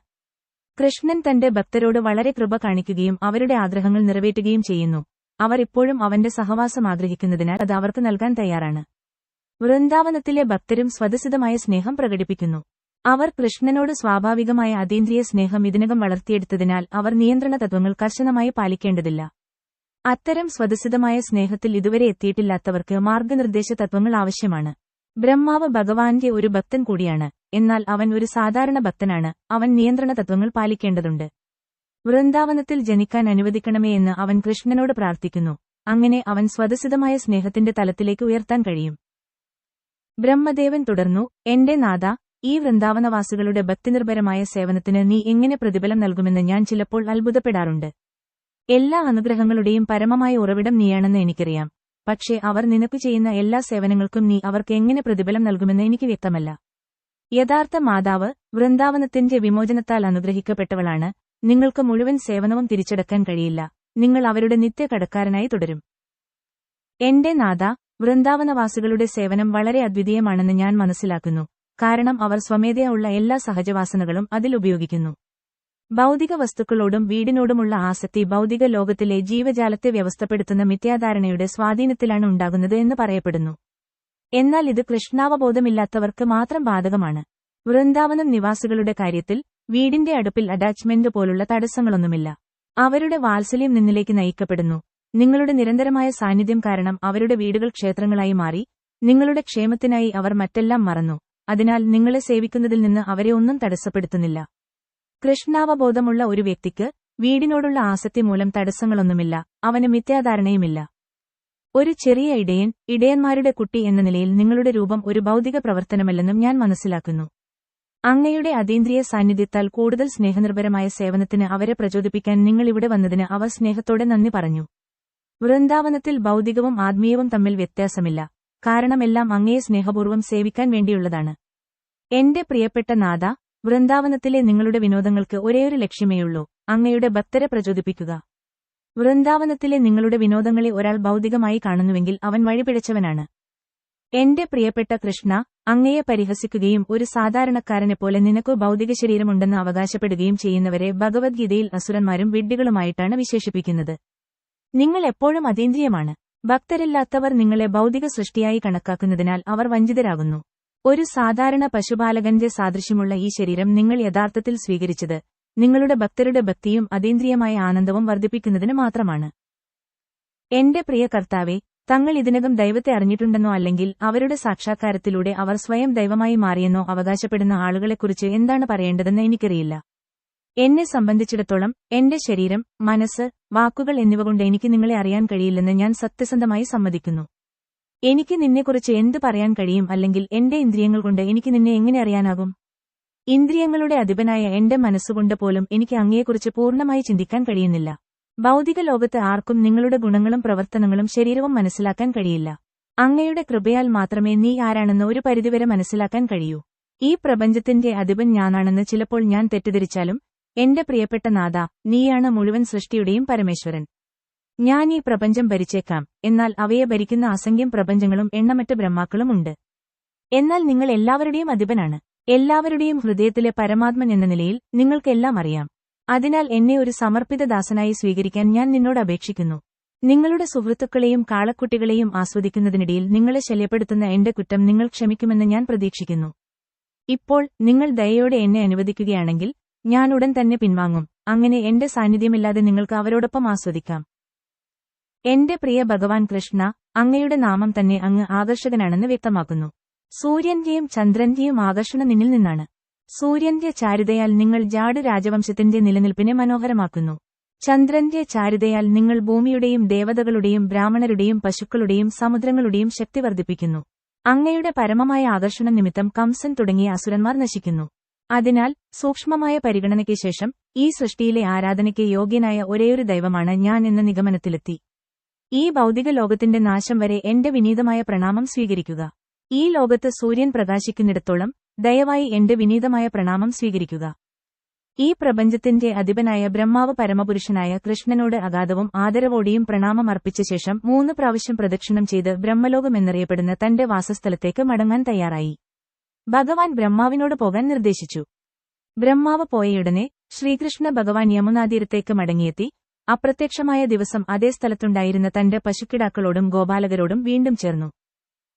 കൃഷ്ണൻ തന്റെ ഭക്തരോട് വളരെ കൃപ കാണിക്കുകയും അവരുടെ ആഗ്രഹങ്ങൾ നിറവേറ്റുകയും ചെയ്യുന്നു. അവർ ഇപ്പോഴും അവന്റെ സഹവാസം ആഗ്രഹിക്കുന്നതിനാൽ അത് അവർക്ക് നൽകാൻ തയ്യാറാണ്. വൃന്ദാവനത്തിലെ ഭക്തരും സ്വതസിദ്ധമായ സ്നേഹം പ്രകടിപ്പിക്കുന്നു. അവർ കൃഷ്ണനോട് സ്വാഭാവികമായ അതീന്ദ്രിയ സ്നേഹം ഇതിനകം വളർത്തിയെടുത്തതിനാൽ അവർ നിയന്ത്രണ തത്വങ്ങൾ കർശനമായി പാലിക്കേണ്ടതില്ല. അത്തരം സ്വതസിദ്ധമായ സ്നേഹത്തിൽ ഇതുവരെ എത്തിയിട്ടില്ലാത്തവർക്ക് മാർഗനിർദ്ദേശ തത്വങ്ങൾ ആവശ്യമാണ്. ബ്രഹ്മാവ് ഭഗവാന്റെ ഒരു ഭക്തൻ കൂടിയാണ്. എന്നാൽ അവൻ ഒരു സാധാരണ ഭക്തനാണ്. അവൻ നിയന്ത്രണ തത്വങ്ങൾ പാലിക്കേണ്ടതുണ്ട്. വൃന്ദാവനത്തിൽ ജനിക്കാൻ അനുവദിക്കണമേ എന്ന് അവൻ കൃഷ്ണനോട് പ്രാർത്ഥിക്കുന്നു. അങ്ങനെ അവൻ സ്വതസിദ്ധമായ സ്നേഹത്തിന്റെ തലത്തിലേക്ക് ഉയർത്താൻ കഴിയും. ബ്രഹ്മദേവൻ തുടർന്നു, എന്റെ നാഥ, ഈ വൃന്ദാവനവാസികളുടെ ഭക്തിനിർഭരമായ സേവനത്തിന് നീ എങ്ങനെ പ്രതിഫലം നൽകുമെന്ന് ഞാൻ ചിലപ്പോൾ അത്ഭുതപ്പെടാറുണ്ട്. എല്ലാ അനുഗ്രഹങ്ങളുടെയും പരമമായ ഉറവിടം നീയാണെന്ന് എനിക്കറിയാം. പക്ഷേ അവർ നിനക്കു ചെയ്യുന്ന എല്ലാ സേവനങ്ങൾക്കും നീ അവർക്ക് എങ്ങനെ പ്രതിഫലം നൽകുമെന്ന് എനിക്ക് വ്യക്തമല്ല. യഥാർത്ഥ മാതാവ് വൃന്ദാവനത്തിന്റെ വിമോചനത്താൽ അനുഗ്രഹിക്കപ്പെട്ടവളാണ്. നിങ്ങൾക്ക് മുഴുവൻ സേവനവും തിരിച്ചടക്കാൻ കഴിയില്ല. നിങ്ങൾ അവരുടെ നിത്യകടക്കാരനായി തുടരും. എന്റെ നാഥ, വൃന്ദാവനവാസികളുടെ സേവനം വളരെ അദ്വിതീയമാണെന്ന് ഞാൻ മനസ്സിലാക്കുന്നു. കാരണം അവർ സ്വമേധയാ ഉള്ള എല്ലാ സഹജവാസനകളും അതിൽ ഉപയോഗിക്കുന്നു. ഭൗതിക വസ്തുക്കളോടും വീടിനോടുമുള്ള ആസക്തി ഭൗതിക ലോകത്തിലെ ജീവജാലത്തെ വ്യവസ്ഥപ്പെടുത്തുന്ന മിഥ്യാധാരണയുടെ സ്വാധീനത്തിലാണ് ഉണ്ടാകുന്നത് എന്ന് പറയപ്പെടുന്നു. എന്നാൽ ഇത് കൃഷ്ണാവബോധമില്ലാത്തവർക്ക് മാത്രം ബാധകമാണ്. വൃന്ദാവനം നിവാസികളുടെ കാര്യത്തിൽ വീടിന്റെ അടുപ്പിൽ അറ്റാച്ച്മെന്റ് പോലുള്ള തടസ്സങ്ങളൊന്നുമില്ല. അവരുടെ വാത്സല്യം നിന്നിലേക്ക് നയിക്കപ്പെടുന്നു. നിങ്ങളുടെ നിരന്തരമായ സാന്നിധ്യം കാരണം അവരുടെ വീടുകൾ ക്ഷേത്രങ്ങളായി മാറി. നിങ്ങളുടെ ക്ഷേമത്തിനായി അവർ മറ്റെല്ലാം മറന്നു. അതിനാൽ നിങ്ങളെ സേവിക്കുന്നതിൽ നിന്ന് അവരെ ഒന്നും തടസ്സപ്പെടുത്തുന്നില്ല. കൃഷ്ണാവബോധമുള്ള ഒരു വ്യക്തിക്ക് വീടിനോടുള്ള ആസക്തി മൂലം തടസ്സങ്ങളൊന്നുമില്ല. അവന് മിഥ്യാധാരണയുമില്ല. ഒരു ചെറിയ ഇടയന്മാരുടെ കുട്ടി എന്ന നിലയിൽ നിങ്ങളുടെ രൂപം ഒരു ഭൗതിക പ്രവർത്തനമല്ലെന്നും ഞാൻ മനസ്സിലാക്കുന്നു. അങ്ങയുടെ അതീന്ദ്രിയ സാന്നിധ്യത്താൽ കൂടുതൽ സ്നേഹനിർഭരമായ സേവനത്തിന് അവരെ പ്രചോദിപ്പിക്കാൻ നിങ്ങൾ ഇവിടെ വന്നതിന് അവർ സ്നേഹത്തോടെ നന്ദി പറഞ്ഞു. വൃന്ദാവനത്തിൽ ഭൗതികവും ആത്മീയവും തമ്മിൽ വ്യത്യാസമില്ല. കാരണം എല്ലാം അങ്ങയെ സ്നേഹപൂർവ്വം സേവിക്കാൻ വേണ്ടിയുള്ളതാണ്. എന്റെ പ്രിയപ്പെട്ട നാഥ, വൃന്ദാവനത്തിലെ നിങ്ങളുടെ വിനോദങ്ങൾക്ക് ഒരേയൊരു ലക്ഷ്യമേയുള്ളൂ: അങ്ങയുടെ ഭക്തരെ പ്രചോദിപ്പിക്കുക. വൃന്ദാവനത്തിലെ നിങ്ങളുടെ വിനോദങ്ങളെ ഒരാൾ ഭൗതികമായി കാണുന്നുവെങ്കിൽ അവൻ വഴിപിഴച്ചവനാണ്. എന്റെ പ്രിയപ്പെട്ട കൃഷ്ണ, അങ്ങയെ പരിഹസിക്കുകയും ഒരു സാധാരണക്കാരനെപ്പോലെ നിനക്കു ഭൗതിക ശരീരമുണ്ടെന്ന് അവകാശപ്പെടുകയും ചെയ്യുന്നവരെ ഭഗവദ്ഗീതയിൽ അസുരന്മാരും വിഡ്ഢികളുമായിട്ടാണ് വിശേഷിപ്പിക്കുന്നത്. നിങ്ങൾ എപ്പോഴും അതീന്ദ്രിയമാണ്. ഭക്തരില്ലാത്തവർ നിങ്ങളെ ഭൗതിക സൃഷ്ടിയായി കണക്കാക്കുന്നതിനാൽ അവർ വഞ്ചിതരാകുന്നു. ഒരു സാധാരണ പശുപാലകന്റെ സാദൃശ്യമുള്ള ഈ ശരീരം നിങ്ങൾ യഥാർത്ഥത്തിൽ സ്വീകരിച്ചത് നിങ്ങളുടെ ഭക്തരുടെ ഭക്തിയും അതീന്ദ്രിയമായ ആനന്ദവും വർദ്ധിപ്പിക്കുന്നതിന് മാത്രമാണ്. എന്റെ പ്രിയ കർത്താവേ, തങ്ങൾ ഇതിനകം ദൈവത്തെ അറിഞ്ഞിട്ടുണ്ടെന്നോ അല്ലെങ്കിൽ അവരുടെ സാക്ഷാത്കാരത്തിലൂടെ അവർ സ്വയം ദൈവമായി മാറിയെന്നോ അവകാശപ്പെടുന്ന ആളുകളെക്കുറിച്ച് എന്താണ് പറയേണ്ടതെന്ന് എനിക്കറിയില്ല. എന്നെ സംബന്ധിച്ചിടത്തോളം എന്റെ ശരീരം, മനസ്സ്, വാക്കുകൾ എന്നിവ കൊണ്ട് എനിക്ക് നിങ്ങളെ അറിയാൻ കഴിയില്ലെന്ന് ഞാൻ സത്യസന്ധമായി സമ്മതിക്കുന്നു. എനിക്ക് നിന്നെക്കുറിച്ച് എന്ത് പറയാൻ കഴിയും? അല്ലെങ്കിൽ എന്റെ ഇന്ദ്രിയങ്ങൾ കൊണ്ട് എനിക്ക് നിന്നെ എങ്ങനെ അറിയാനാകും? ഇന്ദ്രിയങ്ങളുടെ അധിപനായ എന്റെ മനസ്സുകൊണ്ട് പോലും എനിക്ക് അങ്ങയെക്കുറിച്ച് പൂർണ്ണമായി ചിന്തിക്കാൻ കഴിയുന്നില്ല. ഭൗതിക ലോകത്ത് ആർക്കും നിങ്ങളുടെ ഗുണങ്ങളും പ്രവർത്തനങ്ങളും ശരീരവും മനസ്സിലാക്കാൻ കഴിയില്ല. അങ്ങയുടെ കൃപയാൽ മാത്രമേ നീ ആരാണെന്ന് ഒരു പരിധിവരെ മനസ്സിലാക്കാൻ കഴിയൂ. ഈ പ്രപഞ്ചത്തിന്റെ അധിപൻ ഞാനാണെന്ന് ചിലപ്പോൾ ഞാൻ തെറ്റിദ്ധരിച്ചാലും എന്റെ പ്രിയപ്പെട്ട നാഥ, നീയാണ് മുഴുവൻ സൃഷ്ടിയുടെയും പരമേശ്വരൻ. ഞാൻ ഈ പ്രപഞ്ചം ഭരിച്ചേക്കാം, എന്നാൽ അവയെ ഭരിക്കുന്ന അസംഖ്യം പ്രപഞ്ചങ്ങളും എണ്ണമറ്റ ബ്രഹ്മാക്കളും ഉണ്ട്. എന്നാൽ നിങ്ങൾ എല്ലാവരുടെയും അധിപനാണ്. എല്ലാവരുടെയും ഹൃദയത്തിലെ പരമാത്മൻ എന്ന നിലയിൽ നിങ്ങൾക്കെല്ലാം അറിയാം. അതിനാൽ എന്നെ ഒരു സമർപ്പിത ദാസനായി സ്വീകരിക്കാൻ ഞാൻ നിന്നോട് അപേക്ഷിക്കുന്നു. നിങ്ങളുടെ സുഹൃത്തുക്കളെയും കാളക്കുട്ടികളെയും ആസ്വദിക്കുന്നതിനിടയിൽ നിങ്ങളെ ശല്യപ്പെടുത്തുന്ന എന്റെ കുറ്റം നിങ്ങൾ ക്ഷമിക്കുമെന്ന് ഞാൻ പ്രതീക്ഷിക്കുന്നു. ഇപ്പോൾ നിങ്ങൾ ദയയോടെ എന്നെ അനുവദിക്കുകയാണെങ്കിൽ ഞാൻ ഉടൻ തന്നെ പിൻവാങ്ങും. അങ്ങനെ എന്റെ സാന്നിധ്യമില്ലാതെ നിങ്ങൾക്ക് അവരോടൊപ്പം ആസ്വദിക്കാം. എന്റെ പ്രിയ ഭഗവാൻ കൃഷ്ണ, അങ്ങയുടെ നാമം തന്നെ അങ്ങ് ആകർഷകനാണെന്ന് വ്യക്തമാക്കുന്നു. സൂര്യന്റെയും ചന്ദ്രന്റെയും ആകർഷണം നിന്നിൽ നിന്നാണ്. സൂര്യന്റെ ചാരുതയാൽ നിങ്ങൾ ജാഡ് രാജവംശത്തിന്റെ നിലനിൽപ്പിനെ മനോഹരമാക്കുന്നു. ചന്ദ്രന്റെ ചാരുതയാൽ നിങ്ങൾ ഭൂമിയുടെയും ദേവതകളുടെയും ബ്രാഹ്മണരുടെയും പശുക്കളുടെയും സമുദ്രങ്ങളുടെയും ശക്തി വർദ്ധിപ്പിക്കുന്നു. അങ്ങയുടെ പരമമായ ആകർഷണം നിമിത്തം കംസൻ തുടങ്ങിയ അസുരന്മാർ നശിക്കുന്നു. അതിനാൽ സൂക്ഷ്മമായ പരിഗണനയ്ക്ക് ശേഷം ഈ സൃഷ്ടിയിലെ ആരാധനയ്ക്ക് യോഗ്യനായ ഒരേയൊരു ദൈവമാണ് ഞാൻ എന്ന നിഗമനത്തിലെത്തി. ഈ ഭൗതിക ലോകത്തിന്റെ നാശം വരെ എന്റെ വിനീതമായ പ്രണാമം സ്വീകരിക്കുക. ഈ ലോകത്ത് സൂര്യൻ പ്രകാശിക്കുന്നിടത്തോളം ദയവായി എന്റെ വിനീതമായ പ്രണാമം സ്വീകരിക്കുക. ഈ പ്രപഞ്ചത്തിന്റെ അധിപനായ ബ്രഹ്മാവ് പരമപുരുഷനായ കൃഷ്ണനോട് അഗാധവും ആദരവോടെയും പ്രണാമം അർപ്പിച്ച ശേഷം 3 പ്രാവശ്യം പ്രദക്ഷിണം ചെയ്ത് ബ്രഹ്മലോകമെന്നറിയപ്പെടുന്ന തന്റെ വാസസ്ഥലത്തേക്ക് മടങ്ങാൻ തയ്യാറായി. ഭഗവാൻ ബ്രഹ്മാവിനോട് പോകാൻ നിർദ്ദേശിച്ചു. ബ്രഹ്മാവ് പോയയുടനെ ശ്രീകൃഷ്ണ ഭഗവാൻ യമുനാതീരത്തേക്ക് മടങ്ങിയെത്തി. അപ്രത്യക്ഷമായ ദിവസം അതേ സ്ഥലത്തുണ്ടായിരുന്ന തന്റെ പശുക്കിടാക്കളോടും ഗോപാലകരോടും വീണ്ടും ചേർന്നു.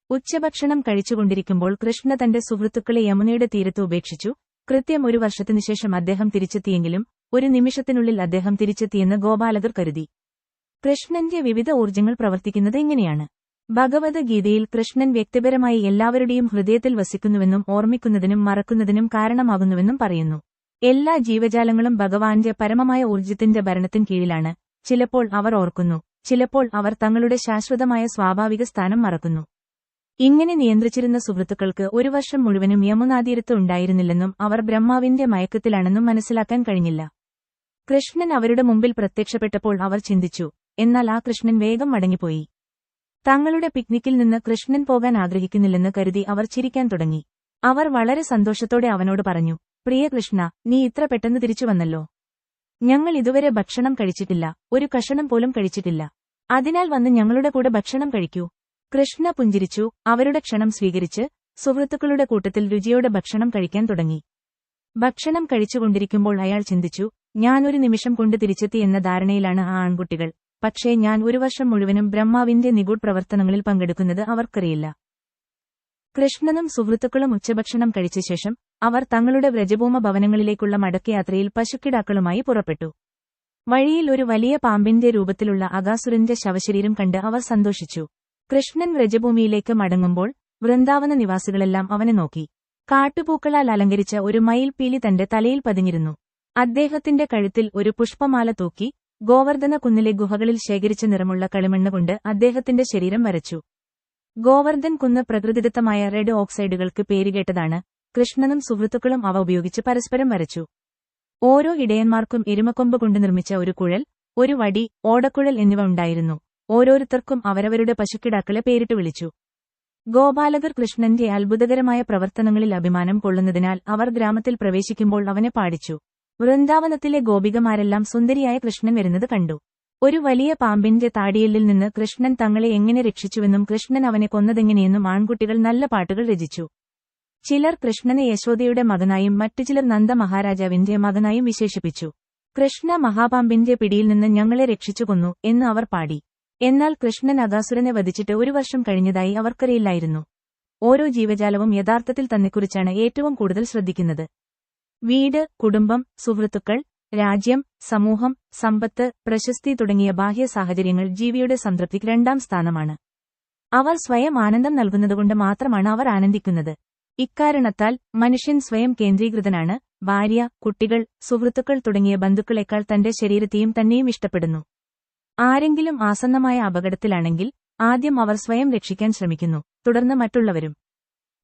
ഉച്ചഭക്ഷണം കഴിച്ചുകൊണ്ടിരിക്കുമ്പോൾ കൃഷ്ണ തന്റെ സുഹൃത്തുക്കളെ യമുനയുടെ തീരത്ത് ഉപേക്ഷിച്ചു. കൃത്യം 1 വർഷത്തിനുശേഷം അദ്ദേഹം തിരിച്ചെത്തിയെങ്കിലും ഒരു നിമിഷത്തിനുള്ളിൽ അദ്ദേഹം തിരിച്ചെത്തിയെന്ന് ഗോപാലകർ കരുതി. കൃഷ്ണന്റെ വിവിധ ഊർജ്ജങ്ങൾ പ്രവർത്തിക്കുന്നത് ഇങ്ങനെയാണ്. ഭഗവദ്ഗീതയിൽ കൃഷ്ണൻ വ്യക്തിപരമായി എല്ലാവരുടെയും ഹൃദയത്തിൽ വസിക്കുന്നുവെന്നും ഓർമ്മിക്കുന്നതിനും മറക്കുന്നതിനും കാരണമാകുന്നുവെന്നും പറയുന്നു. എല്ലാ ജീവജാലങ്ങളും ഭഗവാന്റെ പരമമായ ഊർജ്ജത്തിന്റെ ഭരണത്തിൻ കീഴിലാണ്. ചിലപ്പോൾ അവർ ഓർക്കുന്നു, ചിലപ്പോൾ അവർ തങ്ങളുടെ ശാശ്വതമായ സ്വാഭാവിക സ്ഥാനം മറക്കുന്നു. ഇങ്ങനെ നിയന്ത്രിച്ചിരുന്ന സുഹൃത്തുക്കൾക്ക് 1 വർഷം മുഴുവനും യമുനാതീരത്ത് ഉണ്ടായിരുന്നില്ലെന്നും അവർ ബ്രഹ്മാവിന്റെ മയക്കത്തിലാണെന്നും മനസ്സിലാക്കാൻ കഴിഞ്ഞില്ല. കൃഷ്ണൻ അവരുടെ മുമ്പിൽ പ്രത്യക്ഷപ്പെട്ടപ്പോൾ അവർ ചിന്തിച്ചു. എന്നാൽ ആ കൃഷ്ണൻ വേഗം മടങ്ങിപ്പോയി. തങ്ങളുടെ പിക്നിക്കിൽ നിന്ന് കൃഷ്ണൻ പോകാൻ ആഗ്രഹിക്കുന്നില്ലെന്ന് കരുതി അവർ ചിരിക്കാൻ തുടങ്ങി. അവർ വളരെ സന്തോഷത്തോടെ അവനോട് പറഞ്ഞു, പ്രിയ കൃഷ്ണ, നീ ഇത്ര പെട്ടെന്ന് തിരിച്ചു വന്നല്ലോ. ഞങ്ങൾ ഇതുവരെ ഭക്ഷണം കഴിച്ചിട്ടില്ല, ഒരു കഷണം പോലും കഴിച്ചിട്ടില്ല. അതിനാൽ വന്ന് ഞങ്ങളുടെ കൂടെ ഭക്ഷണം കഴിക്കൂ. കൃഷ്ണ പുഞ്ചിരിച്ചു. അവരുടെ ക്ഷണം സ്വീകരിച്ച് സുഹൃത്തുക്കളുടെ കൂട്ടത്തിൽ രുചിയോടെ ഭക്ഷണം കഴിക്കാൻ തുടങ്ങി. ഭക്ഷണം കഴിച്ചുകൊണ്ടിരിക്കുമ്പോൾ അയാൾ ചിന്തിച്ചു, ഞാൻ ഒരു നിമിഷം കൊണ്ട് തിരിച്ചെത്തി എന്ന ധാരണയിലാണ് ആ ആൺകുട്ടികൾ. പക്ഷേ ഞാൻ 1 വർഷം മുഴുവനും ബ്രഹ്മാവിന്റെ നിഗൂഢ പ്രവർത്തനങ്ങളിൽ പങ്കെടുക്കുന്നത് അവർക്കറിയില്ല. കൃഷ്ണനും സുഹൃത്തുക്കളും ഉച്ചഭക്ഷണം കഴിച്ച ശേഷം അവർ തങ്ങളുടെ വ്രജഭൂമ ഭവനങ്ങളിലേക്കുള്ള മടക്കയാത്രയിൽ പശുക്കിടാക്കളുമായി പുറപ്പെട്ടു. വഴിയിൽ ഒരു വലിയ പാമ്പിന്റെ രൂപത്തിലുള്ള അകാസുരന്റെ ശവശരീരം കണ്ട് അവർ സന്തോഷിച്ചു. കൃഷ്ണൻ വ്രജഭൂമിയിലേക്ക് മടങ്ങുമ്പോൾ വൃന്ദാവന നിവാസികളെല്ലാം അവനെ നോക്കി. കാട്ടുപൂക്കളാൽ അലങ്കരിച്ച ഒരു മയിൽപീലി തന്റെ തലയിൽ പതിഞ്ഞിരുന്നു. അദ്ദേഹത്തിന്റെ കഴുത്തിൽ ഒരു പുഷ്പമാല തൂക്കി ഗോവർദ്ധന കുന്നിലെ ഗുഹകളിൽ ശേഖരിച്ച നിറമുള്ള കളിമണ്ണ് കൊണ്ട് അദ്ദേഹത്തിന്റെ ശരീരം വരച്ചു. ഗോവർദ്ധൻ കുന്ന് പ്രകൃതിദത്തമായ റെഡ് ഓക്സൈഡുകൾക്ക് പേരുകേട്ടതാണ്. കൃഷ്ണനും സുഹൃത്തുക്കളും അവ ഉപയോഗിച്ച് പരസ്പരം വരച്ചു. ഓരോ ഇടയന്മാർക്കും എരുമക്കൊമ്പ് കൊണ്ട് നിർമ്മിച്ച ഒരു കുഴൽ, ഒരു വടി, ഓടക്കുഴൽ എന്നിവ ഉണ്ടായിരുന്നു. ഓരോരുത്തർക്കും അവരവരുടെ പശുക്കിടാക്കളെ പേരിട്ട് വിളിച്ചു. ഗോപാലകർ കൃഷ്ണന്റെ അത്ഭുതകരമായ പ്രവർത്തനങ്ങളിൽ അഭിമാനം കൊള്ളുന്നതിനാൽ അവർ ഗ്രാമത്തിൽ പ്രവേശിക്കുമ്പോൾ അവനെ പാടിച്ചു. വൃന്ദാവനത്തിലെ ഗോപികമാരെല്ലാം സുന്ദരിയായ കൃഷ്ണൻ വരുന്നത് കണ്ടു. ഒരു വലിയ പാമ്പിന്റെ താടിയെല്ലിൽ നിന്ന് കൃഷ്ണൻ തങ്ങളെ എങ്ങനെ രക്ഷിച്ചുവെന്നും കൃഷ്ണൻ അവനെ കൊന്നതെങ്ങനെയെന്നും ആൺകുട്ടികൾ നല്ല പാട്ടുകൾ രചിച്ചു. ചിലർ കൃഷ്ണനെ യശോദയുടെ മകനായും മറ്റു ചിലർ നന്ദ മഹാരാജാവിന്റെ മകനായും വിശേഷിപ്പിച്ചു. കൃഷ്ണ മഹാപാമ്പിന്റെ പിടിയിൽ നിന്ന് ഞങ്ങളെ രക്ഷിച്ചു കൊന്നു എന്ന് അവർ പാടി. എന്നാൽ കൃഷ്ണൻ അകാസുരനെ വധിച്ചിട്ട് ഒരു വർഷം കഴിഞ്ഞതായി അവർക്കറിയില്ലായിരുന്നു. ഓരോ ജീവജാലവും യഥാർത്ഥത്തിൽ തന്നെക്കുറിച്ചാണ് ഏറ്റവും കൂടുതൽ ശ്രദ്ധിക്കുന്നത്. വീട്, കുടുംബം, സുഹൃത്തുക്കൾ, രാജ്യം, സമൂഹം, സമ്പത്ത്, പ്രശസ്തി തുടങ്ങിയ ബാഹ്യ സാഹചര്യങ്ങൾ ജീവിയുടെ സംതൃപ്തിക്ക് രണ്ടാം സ്ഥാനമാണ്. അവർ സ്വയം ആനന്ദം നൽകുന്നതുകൊണ്ട് മാത്രമാണ് അവർ ആനന്ദിക്കുന്നത്. ഇക്കാരണത്താൽ മനുഷ്യൻ സ്വയം കേന്ദ്രീകൃതനാണ്. ഭാര്യ, കുട്ടികൾ, സുഹൃത്തുക്കൾ തുടങ്ങിയ ബന്ധുക്കളെക്കാൾ തന്റെ ശരീരത്തെയും തന്നെയും ഇഷ്ടപ്പെടുന്നു. ആരെങ്കിലും ആസന്നമായ അപകടത്തിലാണെങ്കിൽ ആദ്യം അവർ സ്വയം രക്ഷിക്കാൻ ശ്രമിക്കുന്നു, തുടർന്ന് മറ്റുള്ളവരും.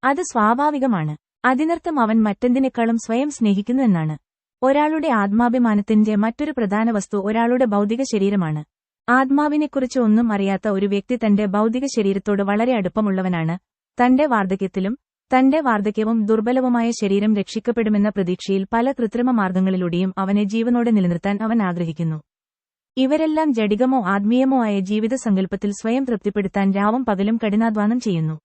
അത് സ്വാഭാവികമാണ്. അതിനർത്ഥം അവൻ മറ്റെന്തിനേക്കാളും സ്വയം സ്നേഹിക്കുന്നു എന്നാണ്. ഒരാളുടെ ആത്മാഭിമാനത്തിന്റെ മറ്റൊരു പ്രധാന വസ്തു ഒരാളുടെ ഭൗതിക ശരീരമാണ്. ആത്മാവിനെക്കുറിച്ച് ഒന്നും അറിയാത്ത ഒരു വ്യക്തി തന്റെ ഭൗതിക ശരീരത്തോട് വളരെ അടുപ്പമുള്ളവനാണ്. തന്റെ വാർദ്ധക്യവും ദുർബലവുമായ ശരീരം രക്ഷിക്കപ്പെടുമെന്ന പ്രതീക്ഷയിൽ പല കൃത്രിമ മാർഗങ്ങളിലൂടെയും അവനെ ജീവനോടെ നിലനിർത്താൻ അവൻ ആഗ്രഹിക്കുന്നു. ഇവരെല്ലാം ജഡികമോ ആത്മീയമോ ആയ ജീവിത സങ്കല്പത്തിൽ സ്വയം തൃപ്തിപ്പെടുത്താൻ രാവും പകലും കഠിനാധ്വാനം ചെയ്യുന്നു.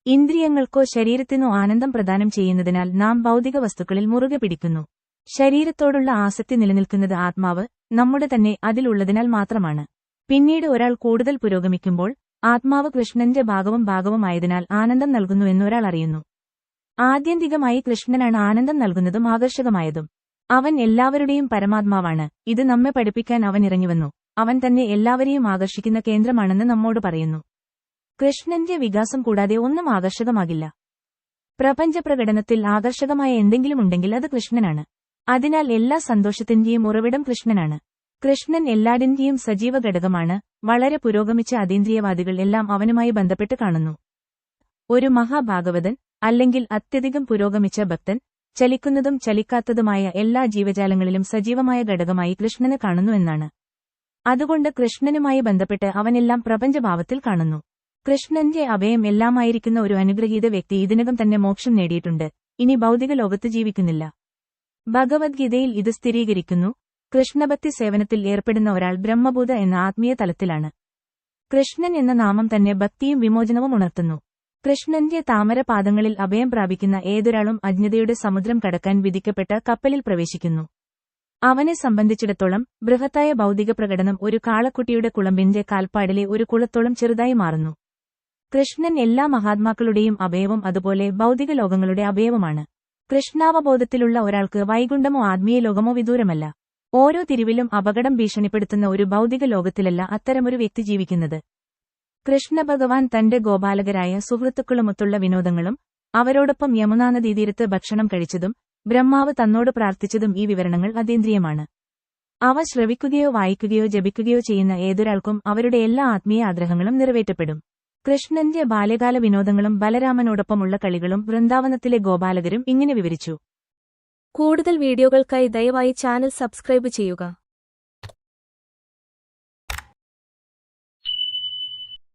ഇന്ദ്രിയങ്ങൾക്കോ ശരീരത്തിനോ ആനന്ദം പ്രദാനം ചെയ്യുന്നതിനാൽ നാം ഭൗതിക വസ്തുക്കളിൽ മുറുകെ പിടിക്കുന്നു. ശരീരത്തോടുള്ള ആസക്തി നിലനിൽക്കുന്നത് ആത്മാവ് നമ്മുടെ തന്നെ അതിലുള്ളതിനാൽ മാത്രമാണ്. പിന്നീട് ഒരാൾ കൂടുതൽ പുരോഗമിക്കുമ്പോൾ ആത്മാവ് കൃഷ്ണന്റെ ഭാഗവുമായതിനാൽ ആനന്ദം നൽകുന്നുവെന്ന് ഒരാൾ അറിയുന്നു. ആത്യന്തികമായി കൃഷ്ണനാണ് ആനന്ദം നൽകുന്നതും ആകർഷകമായതും. അവൻ എല്ലാവരുടെയും പരമാത്മാവാണ്. ഇത് നമ്മെ പഠിപ്പിക്കാൻ അവൻ ഇറങ്ങിവന്നു. അവൻ തന്നെ എല്ലാവരെയും ആകർഷിക്കുന്ന കേന്ദ്രമാണെന്ന് നമ്മോട് പറയുന്നു. കൃഷ്ണന്റെ വികാസം കൂടാതെ ഒന്നും ആകർഷകമാകില്ല. പ്രപഞ്ചപ്രകടനത്തിൽ ആകർഷകമായ എന്തെങ്കിലും ഉണ്ടെങ്കിൽ അത് കൃഷ്ണനാണ്. അതിനാൽ എല്ലാ സന്തോഷത്തിന്റെയും ഉറവിടം കൃഷ്ണനാണ്. കൃഷ്ണൻ എല്ലാടിന്റെയും സജീവ ഘടകമാണ്. വളരെ പുരോഗമിച്ച അതീന്ദ്രിയവാദികൾ എല്ലാം അവനുമായി ബന്ധപ്പെട്ട് കാണുന്നു. ഒരു മഹാഭാഗവതൻ അല്ലെങ്കിൽ അത്യധികം പുരോഗമിച്ച ഭക്തൻ ചലിക്കുന്നതും ചലിക്കാത്തതുമായ എല്ലാ ജീവജാലങ്ങളിലും സജീവമായ ഘടകമായി കൃഷ്ണനെ കാണുന്നു എന്നാണ്. അതുകൊണ്ട് കൃഷ്ണനുമായി ബന്ധപ്പെട്ട് അവനെല്ലാം പ്രപഞ്ചഭാവത്തിൽ കാണുന്നു. കൃഷ്ണന്റെ അഭയം എല്ലാമായിരിക്കുന്ന ഒരു അനുഗ്രഹീത വ്യക്തി ഇതിനകം തന്നെ മോക്ഷം നേടിയിട്ടുണ്ട്. ഇനി ഭൗതിക ലോകത്ത് ജീവിക്കുന്നില്ല. ഭഗവദ്ഗീതയിൽ ഇത് സ്ഥിരീകരിക്കുന്നു. കൃഷ്ണഭക്തി സേവനത്തിൽ ഏർപ്പെടുന്ന ഒരാൾ ബ്രഹ്മഭൂത എന്ന ആത്മീയ തലത്തിലാണ്. കൃഷ്ണൻ എന്ന നാമം തന്നെ ഭക്തിയും വിമോചനവും ഉണർത്തുന്നു. കൃഷ്ണന്റെ താമരപാദങ്ങളിൽ അഭയം പ്രാപിക്കുന്ന ഏതൊരാളും അജ്ഞതയുടെ സമുദ്രം കടക്കാൻ വിധിക്കപ്പെട്ട കപ്പലിൽ പ്രവേശിക്കുന്നു. അവനെ സംബന്ധിച്ചിടത്തോളം ബൃഹത്തായ ഭൗതിക പ്രകടനം ഒരു കാളക്കുട്ടിയുടെ കുളമ്പിന്റെ കാൽപ്പാടിലെ ഒരു കുളത്തോളം ചെറുതായി മാറുന്നു. കൃഷ്ണൻ എല്ലാ മഹാത്മാക്കളുടെയും അഭയവും അതുപോലെ ഭൗതിക ലോകങ്ങളുടെ അഭയവുമാണ്. കൃഷ്ണാവബോധത്തിലുള്ള ഒരാൾക്ക് വൈകുണ്ഠമോ ആത്മീയ ലോകമോ വിദൂരമല്ല. ഓരോ തിരിവിലും അപകടം ഭീഷണിപ്പെടുത്തുന്ന ഒരു ഭൗതിക ലോകത്തിലല്ല അത്തരമൊരു വ്യക്തി ജീവിക്കുന്നത്. കൃഷ്ണഭഗവാൻ തന്റെ ഗോപാലകരായ സുഹൃത്തുക്കളുമൊത്തുള്ള വിനോദങ്ങളും അവരോടൊപ്പം യമുനാനദീതീരത്ത് ഭക്ഷണം കഴിച്ചതും ബ്രഹ്മാവ് തന്നോട് പ്രാർത്ഥിച്ചതും ഈ വിവരണങ്ങൾ അതീന്ദ്രിയമാണ്. അവ ശ്രവിക്കുകയോ വായിക്കുകയോ ജപിക്കുകയോ ചെയ്യുന്ന ഏതൊരാൾക്കും അവരുടെ എല്ലാ ആത്മീയ ആഗ്രഹങ്ങളും നിറവേറ്റപ്പെടും. കൃഷ്ണന്റെ ബാല്യകാല വിനോദങ്ങളും ബലരാമനോടൊപ്പമുള്ള കളികളും വൃന്ദാവനത്തിലെ ഗോപാലകരും ഇങ്ങനെ വിവരിച്ചു. കൂടുതൽ വീഡിയോകൾക്കായി ദയവായി ചാനൽ സബ്സ്ക്രൈബ് ചെയ്യുക.